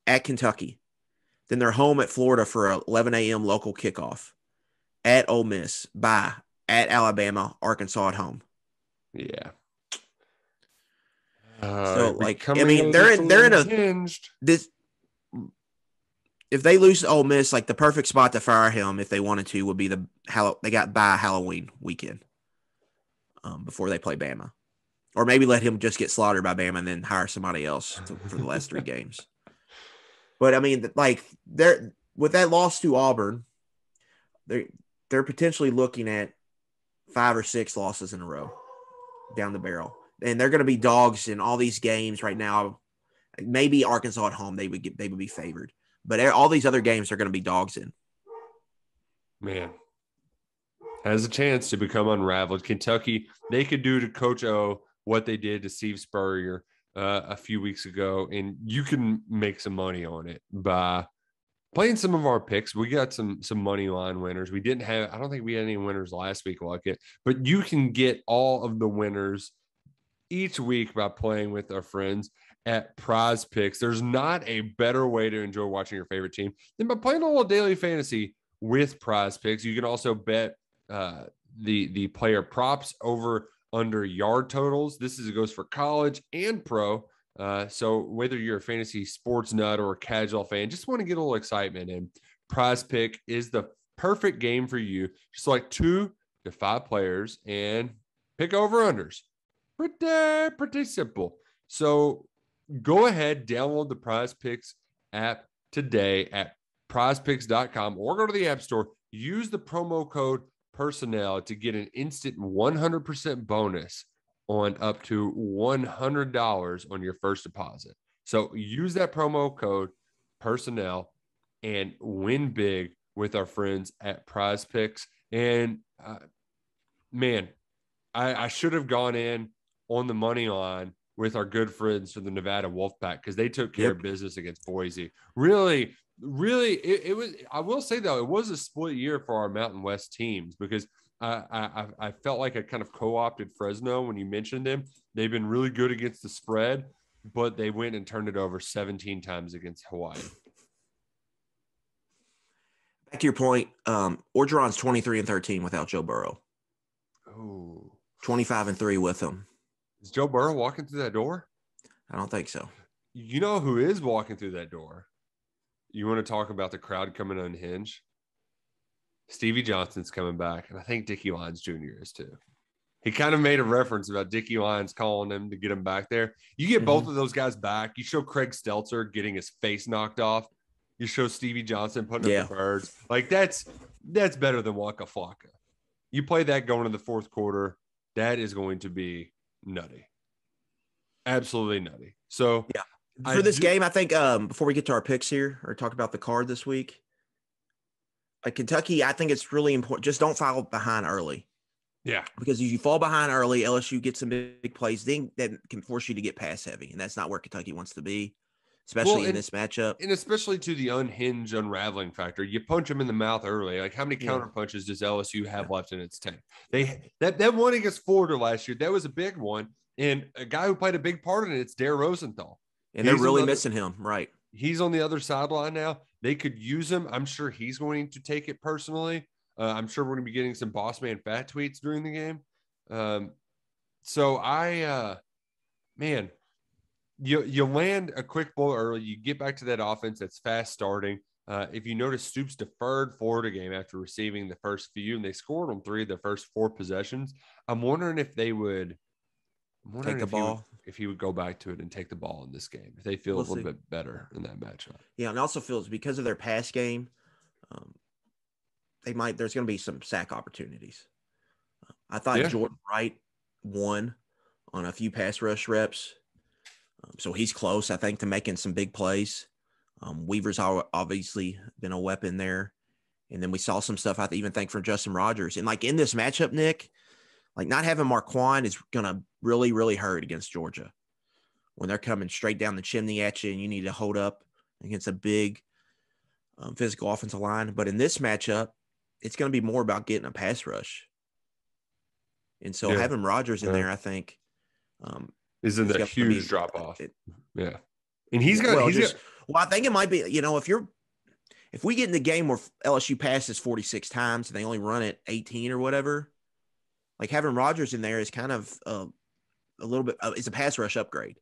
at Kentucky. Then they're home at Florida for a 11 a.m. local kickoff. At Ole Miss, bye. At Alabama, Arkansas at home. Yeah. So like, I mean, they're in a hinged. This. If they lose to Ole Miss, like the perfect spot to fire him if they wanted to would be they got by Halloween weekend before they play Bama. Or maybe let him just get slaughtered by Bama and then hire somebody else for the last 3 games. But I mean, like with that loss to Auburn, they're potentially looking at 5 or 6 losses in a row down the barrel. And they're going to be dogs in all these games right now. Maybe Arkansas at home, they would be favored. But all these other games are going to be dogs in. Man, has a chance to become unraveled. Kentucky, they could do to Coach O what they did to Steve Spurrier a few weeks ago, and you can make some money on it by playing some of our picks. We got some money line winners. I don't think we had any winners last week like it, but you can get all of the winners each week by playing with our friends at Prize Picks. There's not a better way to enjoy watching your favorite team than by playing a little daily fantasy with Prize Picks. You can also bet the player props over under yard totals. This goes for college and pro. So whether you're a fantasy sports nut or a casual fan, just want to get a little excitement in, Prize Pick is the perfect game for you. Just select 2 to 5 players and pick over unders. Pretty simple. So go ahead, download the Prize Picks app today at prizepicks.com or go to the App Store. Use the promo code PERSONNEL to get an instant 100% bonus on up to $100 on your first deposit. So use that promo code PERSONNEL and win big with our friends at Prize Picks. And man, I should have gone in on the money line with our good friends from the Nevada Wolfpack because they took care of business against Boise. Really, it was. I will say though, it was a split year for our Mountain West teams because I felt like I kind of co-opted Fresno when you mentioned them. They've been really good against the spread, but they went and turned it over 17 times against Hawaii. Back to your point, Orgeron's 23-13 without Joe Burrow. Oh, 25-3 with him. Is Joe Burrow walking through that door? I don't think so. You know who is walking through that door? You want to talk about the crowd coming unhinged? Stevie Johnson's coming back, and I think Dickie Lyons Jr. is too. He kind of made a reference about Dickie Lyons calling him to get him back there. You get both of those guys back. You show Craig Stelzer getting his face knocked off. You show Stevie Johnson putting up the birds. Like that's better than Waka Flocka. You play that going into the fourth quarter, that is going to be nutty. Absolutely nutty. So yeah. For this game, I think before we get to our picks here or talk about the card this week, Kentucky, I think it's really important. Just don't fall behind early. Yeah. Because if you fall behind early, LSU gets some big plays, then that can force you to get pass heavy. And that's not where Kentucky wants to be, especially in this matchup. And especially to the unhinged, unraveling factor. You punch them in the mouth early. Like, how many counter punches does LSU have left in its tank? That one against Florida last year, that was a big one. And a guy who played a big part in it, it's Dare Rosenthal. And they're really missing him, right? He's on the other sideline now. They could use him. I'm sure he's going to take it personally. I'm sure we're going to be getting some boss man fat tweets during the game. Man, you land a quick ball early. You get back to that offense that's fast starting. If you notice, Stoops deferred Florida game after receiving the first few, and they scored on 3 of their first 4 possessions. I'm wondering if they would take the ball. If he would go back to it and take the ball in this game, if they feel a little bit better in that matchup. Yeah, and also feels because of their pass game, there's going to be some sack opportunities. I thought Jordan Wright won on a few pass rush reps. So he's close, I think, to making some big plays. Weaver's obviously been a weapon there. And then we saw some stuff I even think from Justin Rogers. And like in this matchup, Nick, like not having Marquand is going to really, really hurt against Georgia when they're coming straight down the chimney at you and you need to hold up against a big physical offensive line. But in this matchup, it's going to be more about getting a pass rush. And so having Rodgers in there, I think, isn't a huge drop off. Yeah. And he's got, I think it might be, if we get in the game where LSU passes 46 times and they only run it 18 or whatever, like having Rodgers in there is kind of a little bit, it's a pass rush upgrade.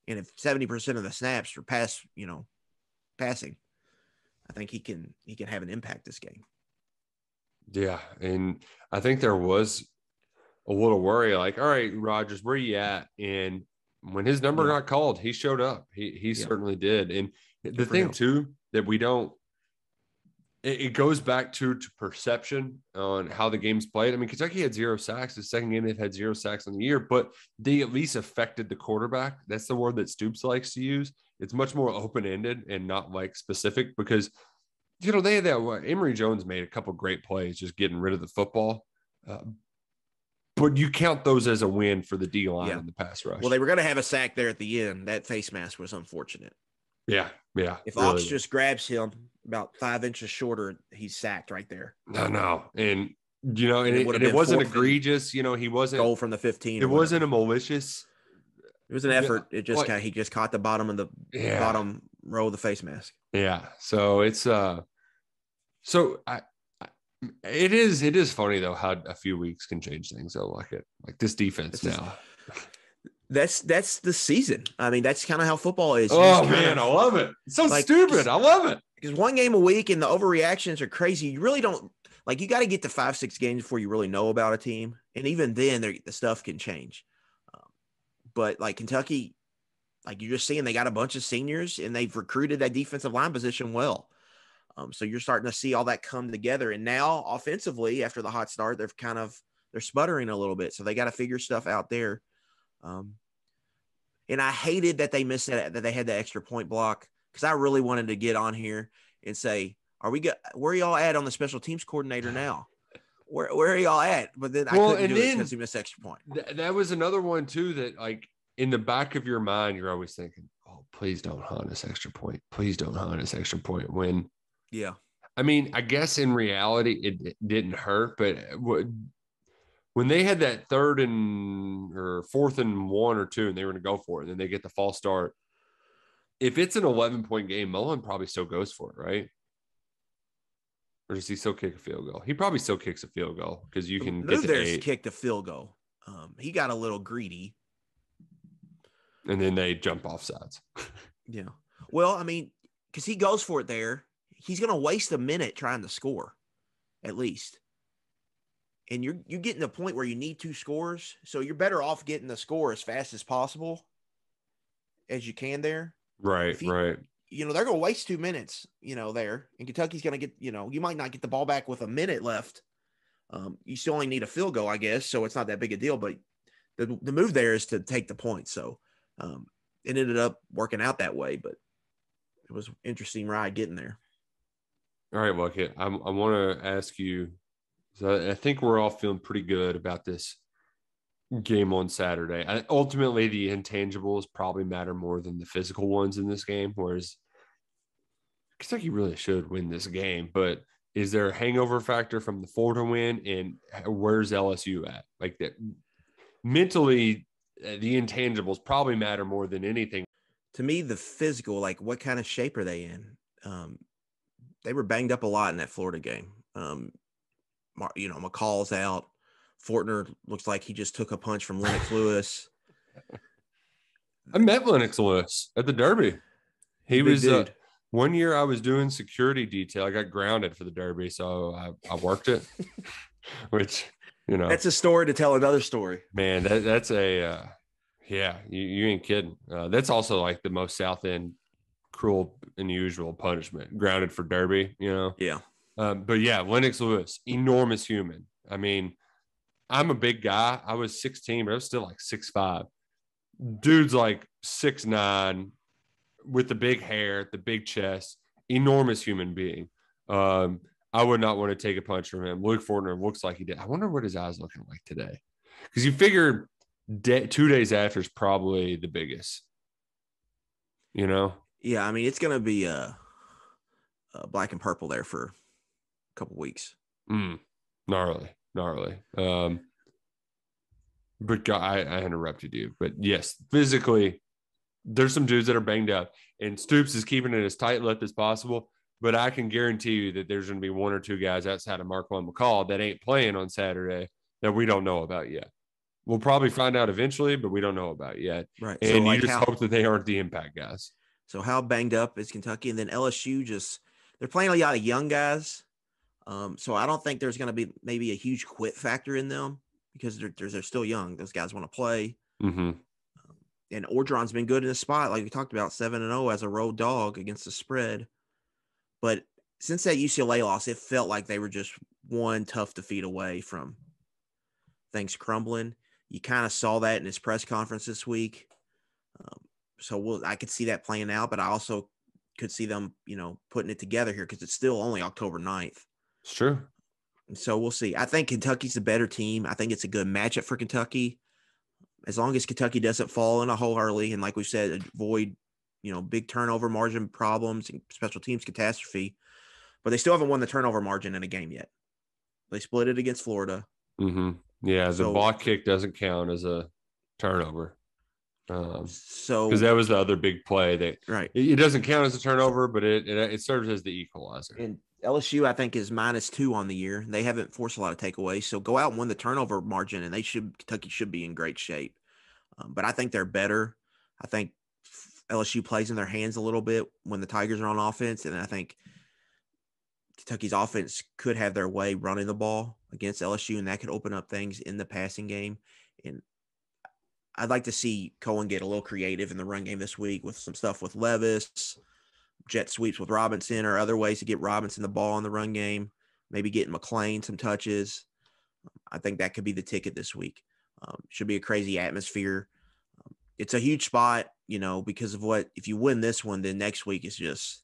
And if 70% of the snaps are passing, I think he can have an impact this game. Yeah. And I think there was a little worry, like, all right, Rodgers, where you at? And when his number got called, he showed up. He certainly did. And the thing too, that we don't, it goes back to perception on how the game's played. I mean, Kentucky had 0 sacks. The second game they've had 0 sacks on the year, but they at least affected the quarterback. That's the word that Stoops likes to use. It's much more open-ended and not like specific because, they had that. Emory Jones made a couple great plays just getting rid of the football. But you count those as a win for the D-line and the pass rush. Well, they were going to have a sack there at the end. That face mask was unfortunate. Yeah. If Ox just grabs him about 5 inches shorter, he's sacked right there. No. And, it wasn't egregious. He wasn't – goal from the 15. It wasn't a malicious – it was an effort. It just he just caught the bottom of the bottom row of the face mask. Yeah. So it's it is funny though how a few weeks can change things though. Like this defense now. That's the season. I mean, that's kind of how football is. Oh man, I love it. It's so stupid. I love it. Because one game a week and the overreactions are crazy. You really don't you got to get to 5-6 games before you really know about a team, and even then, the stuff can change. But like Kentucky, like you're just seeing, they got a bunch of seniors and they've recruited that defensive line position well. So you're starting to see all that come together. And now offensively, after the hot start, they're sputtering a little bit. So they got to figure stuff out there. And I hated that they missed that they had the extra point block, because I really wanted to get on here and say, where are y'all at on the special teams coordinator now? Where are y'all at? But then I couldn't do it because he missed extra point. That was another one too, that like in the back of your mind, you're always thinking, oh, please don't hunt us extra point. Please don't hunt us extra point. I mean, I guess in reality, it didn't hurt, but when they had that 4th and 1 or 2, and they were going to go for it, and then they get the false start, if it's an 11-point game, Mullen probably still goes for it, right? Or does he still kick a field goal? He probably still kicks a field goal because you can get to 8. Kicked a field goal. He got a little greedy. And then they jump off sides. Yeah. Well, I mean, because he goes for it there. He's going to waste a minute trying to score, at least. And you're getting to a point where you need 2 scores, so you're better off getting the score as fast as possible as you can there. Right. They're going to waste 2 minutes, there. And Kentucky's going to get, you might not get the ball back with a minute left. You still only need a field goal, I guess, so it's not that big a deal. But the move there is to take the point. So it ended up working out that way, but it was an interesting ride getting there. All right, Luckett, I want to ask you. So I think we're all feeling pretty good about this game on Saturday. Ultimately, the intangibles probably matter more than the physical ones in this game, whereas Kentucky really should win this game. But is there a hangover factor from the Florida win, and where's LSU at? Like that mentally, the intangibles probably matter more than anything. To me, the physical, like what kind of shape are they in? They were banged up a lot in that Florida game. McCall's out. Fortner looks like he just took a punch from Lennox Lewis. I met Lennox Lewis at the Derby. He was 1 year I was doing security detail. I got grounded for the Derby, so I worked it, which, that's a story to tell another story. Man, that's a yeah, you ain't kidding. That's also like the most South End cruel and unusual punishment, grounded for Derby, Yeah. But yeah, Lennox Lewis, enormous human. I mean, I'm a big guy. I was 16, but I was still like 6'5". Dude's like 6'9", with the big hair, the big chest, enormous human being. I would not want to take a punch from him. Luke Fortner looks like he did. I wonder what his eyes looking like today, because you figure 2 days after is probably the biggest. Yeah, I mean, it's gonna be black and purple there for a couple weeks. Gnarly. But God, I interrupted you. But yes, physically, there's some dudes that are banged up, and Stoops is keeping it as tight-lipped as possible. But I can guarantee you that there's going to be 1 or 2 guys outside of Marquand McCall that ain't playing on Saturday that we don't know about yet. We'll probably find out eventually, but we don't know about yet. Right. And so you just hope that they aren't the impact guys. So how banged up is Kentucky? And then LSU they're playing a lot of young guys. So I don't think there's going to be maybe a huge quit factor in them because they're still young. Those guys want to play. Mm-hmm. And Orgeron's been good in the spot, like we talked about, 7-0 as a road dog against the spread. But since that UCLA loss, it felt like they were just one tough defeat away from things crumbling. You kind of saw that in his press conference this week. So I could see that playing out, but I also could see them, putting it together here because it's still only October 9th. It's true. And so we'll see. I think Kentucky's a better team. I think it's a good matchup for Kentucky. As long as Kentucky doesn't fall in a hole early and, like we said, avoid, big turnover margin problems and special teams catastrophe. But they still haven't won the turnover margin in a game yet. They split it against Florida. Mm-hmm. Yeah, the block kick doesn't count as a turnover. Because that was the other big play that right. It doesn't count as a turnover, but it serves as the equalizer. And LSU, I think, is -2 on the year. They haven't forced a lot of takeaways, so go out and win the turnover margin, and Kentucky should be in great shape. But I think they're better. I think LSU plays in their hands a little bit when the Tigers are on offense, and I think Kentucky's offense could have their way running the ball against LSU, and that could open up things in the passing game. And I'd like to see Cohen get a little creative in the run game this week with some stuff with Levis, jet sweeps with Robinson, or other ways to get Robinson the ball in the run game, maybe getting McClain some touches. I think that could be the ticket this week. Should be a crazy atmosphere. It's a huge spot, because of if you win this one, then next week is just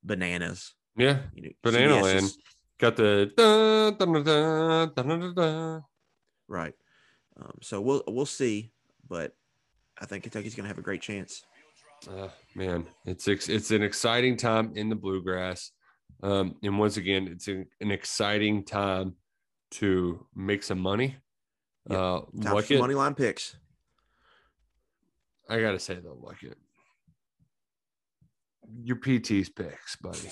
bananas. Yeah, banana land. Got the da, da, da, da, da, da. Right. So we'll see, but I think Kentucky's going to have a great chance. Man, it's an exciting time in the Bluegrass, and once again, it's an exciting time to make some money. Time for some money line picks. I gotta say though, Luckett, your PT's picks, buddy.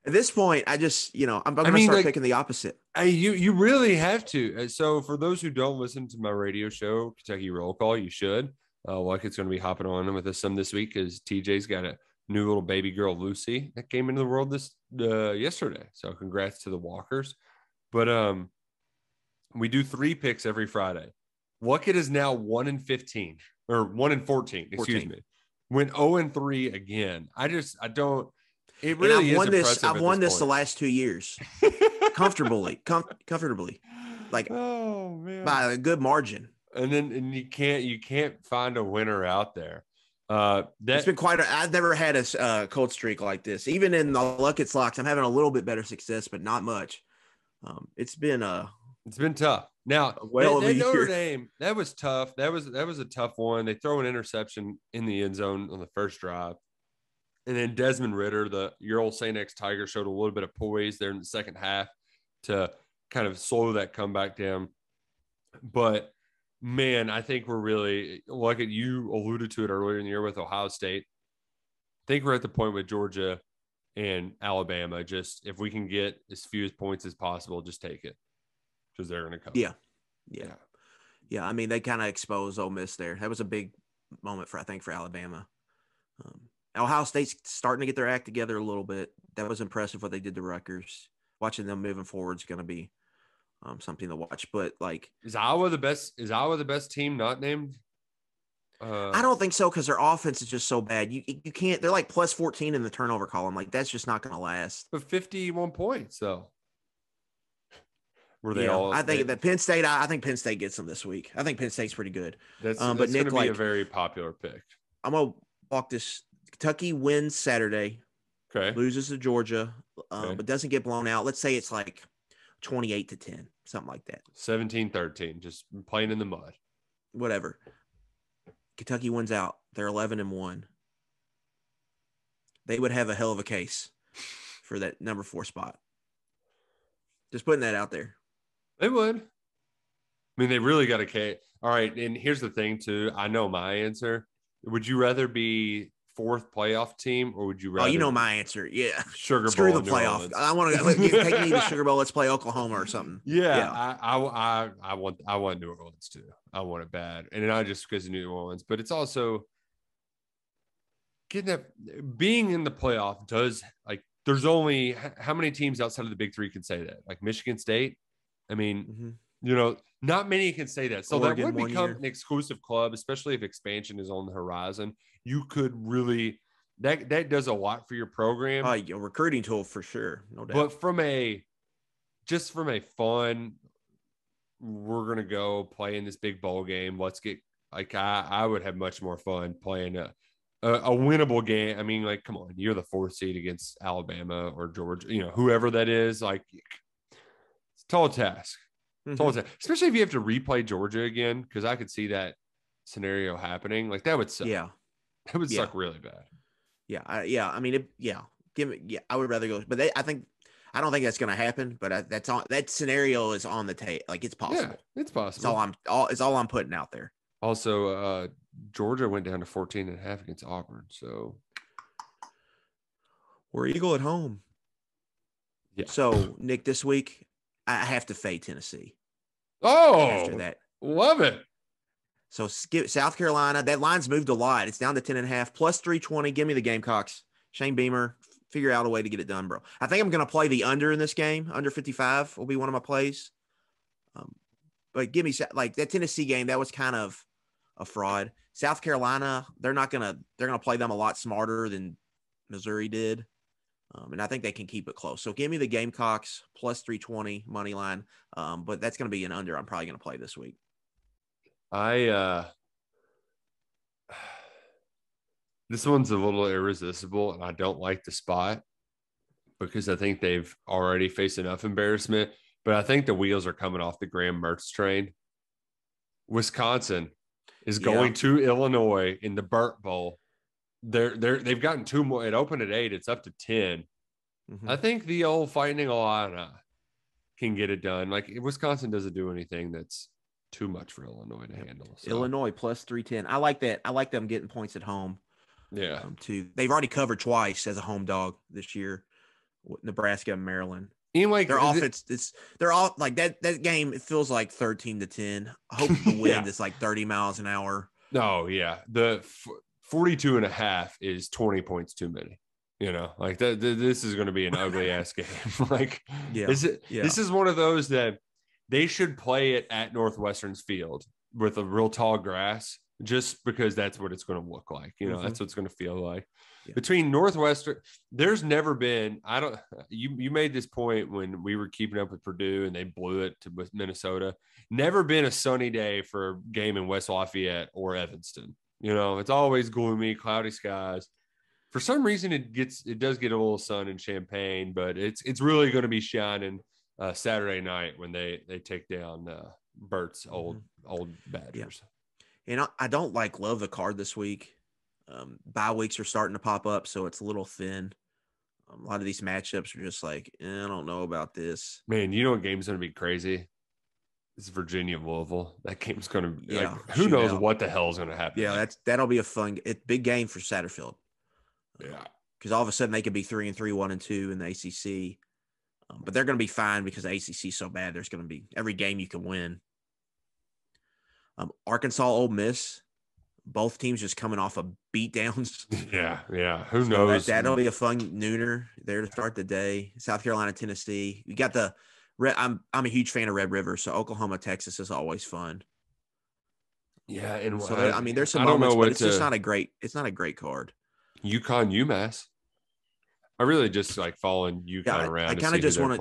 At this point, I just, I'm going to start picking the opposite. You really have to. So for those who don't listen to my radio show, Kentucky Roll Call, you should. Luckett's going to be hopping on with us some this week because TJ's got a new little baby girl, Lucy, that came into the world yesterday. So congrats to the Walkers. But we do 3 picks every Friday. Luckett is now 1-15 or 1-14. Excuse me. Went 0-3 again. I don't. It really is impressive. I've won this the last 2 years comfortably, like by a good margin. And you can't find a winner out there. It's been I've never had a cold streak like this. Even in the Luckett Slocks, I'm having a little bit better success, but not much. It's been tough. Now, that Notre Dame, that was tough. That was a tough one. They throw an interception in the end zone on the first drive. And then Desmond Ritter, your old St. X Tiger, showed a little bit of poise there in the second half to kind of slow that comeback down. But, man, I think we're really – like you alluded to it earlier in the year with Ohio State. I think we're at the point with Georgia and Alabama. Just if we can get as few points as possible, just take it because they're going to come. Yeah. I mean, they kind of exposed Ole Miss there. That was a big moment for Alabama. Ohio State's starting to get their act together a little bit. That was impressive what they did to Rutgers. Watching them moving forward is going to be something to watch. But like, is Iowa the best? Is Iowa the best team not named? I don't think so because their offense is just so bad. You can't. They're like plus 14 in the turnover column. Like that's just not going to last. But 51 points though. Were they all? I think that Penn State. I think Penn State gets them this week. I think Penn State's pretty good. That's but Nick, going to be a very popular pick. I'm gonna walk this. Kentucky wins Saturday. Okay. Loses to Georgia, but doesn't get blown out. Let's say it's like 28-10, something like that. 17-13, just playing in the mud. Whatever. Kentucky wins out. They're 11-1. They would have a hell of a case for that number 4 spot. Just putting that out there. They would. I mean, they really got a case. All right, and here's the thing, too. I know my answer. Would you rather be 4th playoff team, or would you rather? Oh, you know my answer. Yeah, Sugar Bowl. Screw the playoff. I want to take me to the Sugar Bowl. Let's play Oklahoma or something. Yeah. I want New Orleans too. I want it bad, and not just because of New Orleans, but it's also getting that being in the playoff does like. There's only how many teams outside of the Big Three can say that? Like Michigan State. I mean, not many can say that. So Oregon, that would become an exclusive club, especially if expansion is on the horizon. You could really that does a lot for your program. A recruiting tool for sure, no doubt. But from a fun, we're gonna go play in this big bowl game. Let's get like I would have much more fun playing a winnable game. I mean, like, come on, you're the 4th seed against Alabama or Georgia, whoever that is. Like, it's a tall task. Especially if you have to replay Georgia again, because I could see that scenario happening. Like that would suck. Yeah, that would suck really bad. I mean, I would rather go, but I don't think that's going to happen. But that scenario is on the tape. Like it's possible. Yeah, it's possible. It's all I'm putting out there. Also, Georgia went down to 14.5 against Auburn. So we're Eagle at home. Yeah. So Nick, this week I have to fade Tennessee. Oh, after that, love it. So skip South Carolina. That line's moved a lot. It's down to 10.5 plus 320. Give me the Gamecocks. Shane Beamer, figure out a way to get it done, bro. I think I'm going to play the under in this game. Under 55 will be one of my plays. But give me like that Tennessee game. That was kind of a fraud. South Carolina, they're going to play them a lot smarter than Missouri did. And I think they can keep it close. So give me the Gamecocks plus 320 money line. But that's going to be an under I'm probably going to play this week. This one's a little irresistible, and I don't like the spot because I think they've already faced enough embarrassment. But I think the wheels are coming off the Graham Mertz train. Wisconsin is going to Illinois in the Burt Bowl. They've gotten 2 more. It opened at 8. It's up to 10. I think the old Fighting Illini can get it done. Like Wisconsin doesn't do anything that's too much for Illinois to handle. So. Illinois plus 310. I like that. I like them getting points at home. Yeah. Too. They've already covered twice as a home dog this year with Nebraska and Maryland. And like their offense, they're all like that game. It feels like 13-10. I hope the wind is like 30 miles an hour. No, yeah. The 42.5 is 20 points too many. Like this is going to be an ugly ass game. Like, this is one of those that they should play it at Northwestern's field with a real tall grass, just because that's what it's going to look like. That's what it's going to feel like. Yeah. Between Northwestern, there's never been. You made this point when we were keeping up with Purdue and they blew it with Minnesota. Never been a sunny day for a game in West Lafayette or Evanston. It's always gloomy, cloudy skies. For some reason, it does get a little sun in Champaign, but it's really going to be shining Saturday night when they take down Bert's old Badgers. Yeah. And I don't love the card this week. Bye weeks are starting to pop up, so it's a little thin. A lot of these matchups are just I don't know about this. Man, you know what game's going to be crazy? It's Virginia-Louisville. That game's going to be who shoot knows out. what the hell is going to happen. Yeah, that'll be a fun big game for Satterfield. Yeah. Because all of a sudden they could be 3-3, 1-2 in the ACC. But they're going to be fine because the ACC is so bad. There's going to be every game you can win. Arkansas, Ole Miss. Both teams just coming off of beatdowns. Yeah. Who knows? That'll be a fun nooner there to start the day. South Carolina, Tennessee. You got the I'm a huge fan of Red River, so Oklahoma, Texas is always fun. Yeah, and so there's some moments, but it's just not a great. It's not a great card. UConn, UMass. I really just following UConn around. I kind of just want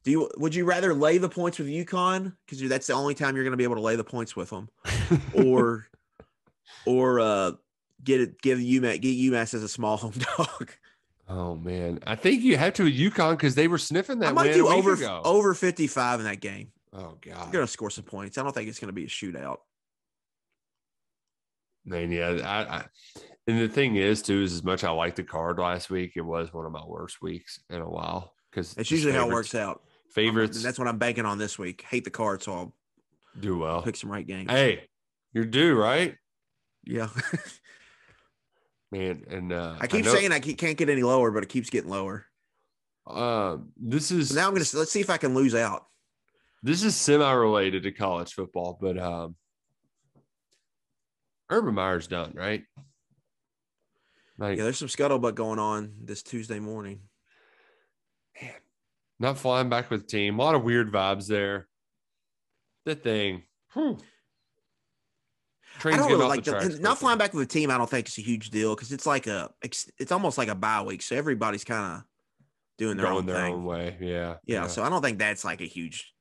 to. Would you rather lay the points with UConn because that's the only time you're going to be able to lay the points with them, or get UMass as a small home dog? Oh man, I think you have to with UConn because they were sniffing that. I might do over 55 in that game. Oh god, you're going to score some points. I don't think it's going to be a shootout. Man, yeah, and the thing is too is as much I liked the card last week, it was one of my worst weeks in a while because it's usually how it works out. Favorites, and that's what I'm banking on this week. Hate the card, so I'll do well. Pick some right games. Hey, you're due, right? Yeah. Man, and I keep saying I can't get any lower, but it keeps getting lower. This is so now let's see if I can lose out. This is semi-related to college football, but Urban Meyer's done, right? Yeah, there's some scuttlebutt going on this Tuesday morning. Man, not flying back with the team. A lot of weird vibes there. That thing. I don't really like not flying back with the team. I don't think it's a huge deal because it's almost like a bye week, so everybody's kind of doing their own way. Yeah. So I don't think that's a huge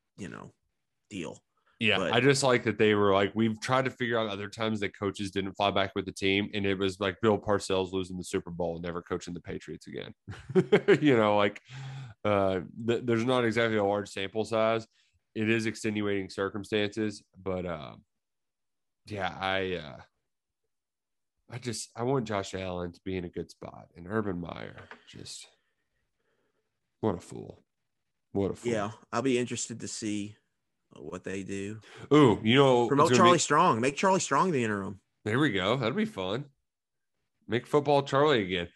deal. Yeah, but I just like that they were we've tried to figure out other times that coaches didn't fly back with the team, and it was Bill Parcells losing the Super Bowl and never coaching the Patriots again. There's not exactly a large sample size. It is extenuating circumstances, but I want Josh Allen to be in a good spot, and Urban Meyer just what a fool. Yeah, I'll be interested to see what they do. Oh, promote Charlie Strong. Make Charlie Strong the interim. There we go. That'll be fun. Make football Charlie again.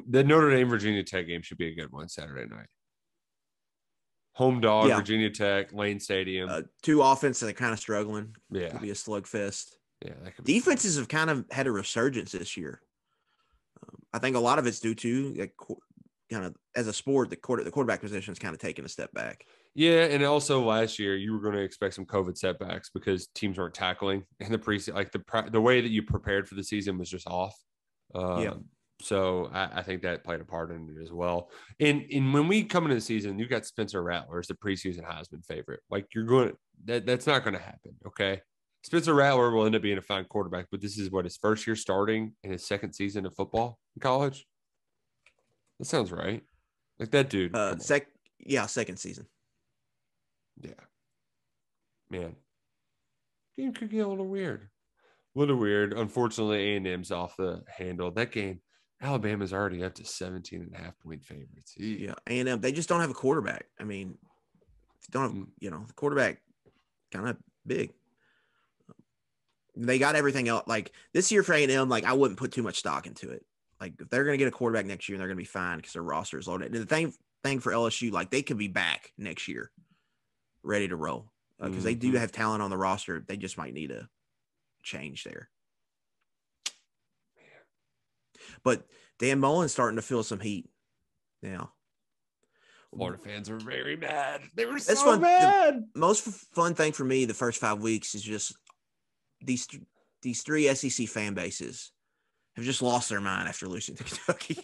The Notre Dame Virginia Tech game should be a good one Saturday night. Home dog, Virginia Tech, Lane Stadium. Two offenses that are kind of struggling. Yeah, could be a slugfest. Yeah, that could defenses have kind of had a resurgence this year. I think a lot of it's due to kind of as a sport, the quarterback position is kind of taking a step back. Yeah, and also last year you were going to expect some COVID setbacks because teams weren't tackling in the preseason. The way that you prepared for the season was just off. So I think that played a part in it as well. And when we come into the season, you got Spencer Rattler as the preseason Heisman favorite. That's not going to happen. Okay, Spencer Rattler will end up being a fine quarterback, but this is his first year starting in his second season of football in college. That sounds right. That dude. Second season. Yeah. Man. Game could get a little weird. Unfortunately, A&M's off the handle. That game, Alabama's already up to 17.5-point favorites. Yeah, A&M, they just don't have a quarterback. I mean, don't have, the quarterback kind of big. They got everything else. This year for A&M, I wouldn't put too much stock into it. If they're going to get a quarterback next year, they're going to be fine because their roster is loaded. And the thing for LSU, they could be back next year, ready to roll because they do have talent on the roster. They just might need a change there. But Dan Mullen's starting to feel some heat now. Florida fans are very mad. They were so mad. The most fun thing for me the first 5 weeks is just these three SEC fan bases have just lost their mind after losing to Kentucky.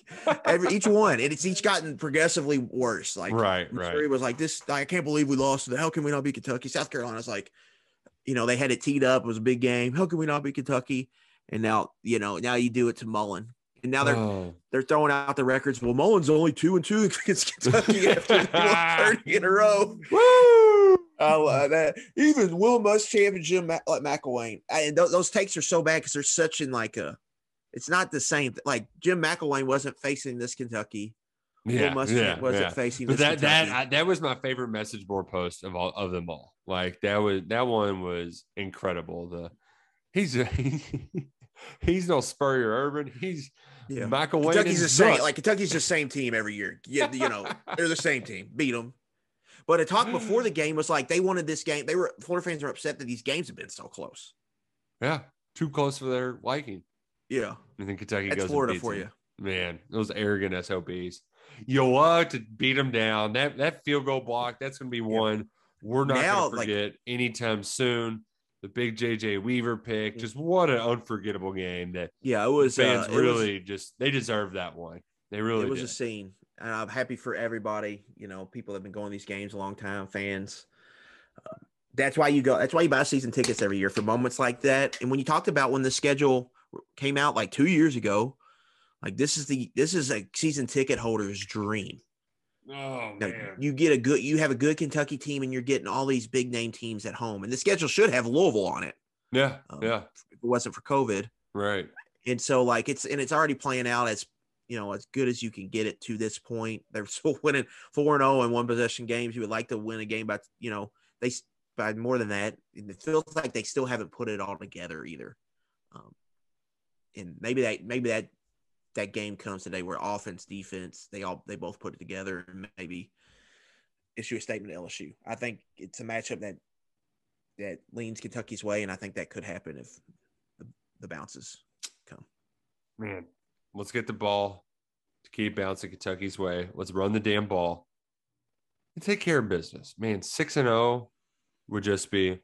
Each one, and it's each gotten progressively worse. Missouri was this. I can't believe we lost. How can we not beat Kentucky? South Carolina's they had it teed up. It was a big game. How can we not beat Kentucky? And now, now you do it to Mullen. And now Oh. they're throwing out the records. Well, Mullen's only 2-2 against Kentucky after they won 30 in a row. Woo! I love that. Even Will Muschamp and Jim McElwain. And those takes are so bad because they're such in like it's not the same. Like Jim McElwain wasn't facing this Kentucky. Will Muschamp wasn't facing this Kentucky. That was my favorite message board post of them all. Like that one was incredible. He's no Spurrier Urban. He's McElwain. Kentucky's the same. Like Kentucky's the same team every year. Yeah, they're the same team. Beat them. But a talk before the game was like they wanted this game. Florida fans were upset that these games have been so close. Yeah, too close for their liking. Yeah, I think Kentucky goes Florida for you. Man, those arrogant SOBs. You'll love to beat them down. That field goal block, that's going to be one we're not going to forget anytime soon. The big JJ Weaver pick, just what an unforgettable game. That it was. Fans they deserve that one. They really. It was a scene, and I'm happy for everybody. People have been going to these games a long time. Fans. That's why you go. That's why you buy season tickets every year for moments like that. And when you talked about when the schedule came out like 2 years ago, like this is a season ticket holder's dream. Oh now, man! You have a good Kentucky team, and you're getting all these big name teams at home, and the schedule should have Louisville on it. Yeah. If it wasn't for COVID, right? And so like it's already playing out as as good as you can get it to this point. They're still winning 4-0 in one possession games. You would like to win a game, but they by more than that. It feels like they still haven't put it all together either. And maybe that game comes today where offense, defense, they both put it together and maybe issue a statement to LSU. I think it's a matchup that leans Kentucky's way, and I think that could happen if the bounces come. Man, let's get the ball to keep bouncing Kentucky's way. Let's run the damn ball and take care of business. Man, 6-0 would just be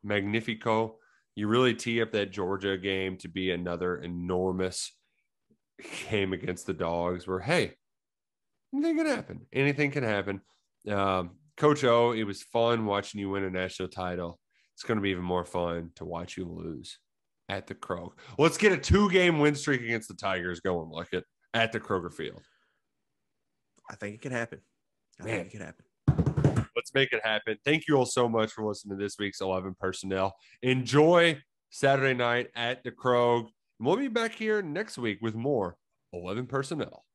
magnifico. You really tee up that Georgia game to be another enormous game against the Dogs where, hey, anything can happen. Anything can happen. Coach O, it was fun watching you win a national title. It's going to be even more fun to watch you lose at the Krog. Let's get a 2-game win streak against the Tigers going, Luckett, at the Kroger Field. I think it could happen. Let's make it happen. Thank you all so much for listening to this week's 11 Personnel. Enjoy Saturday night at the Krog. We'll be back here next week with more 11 Personnel.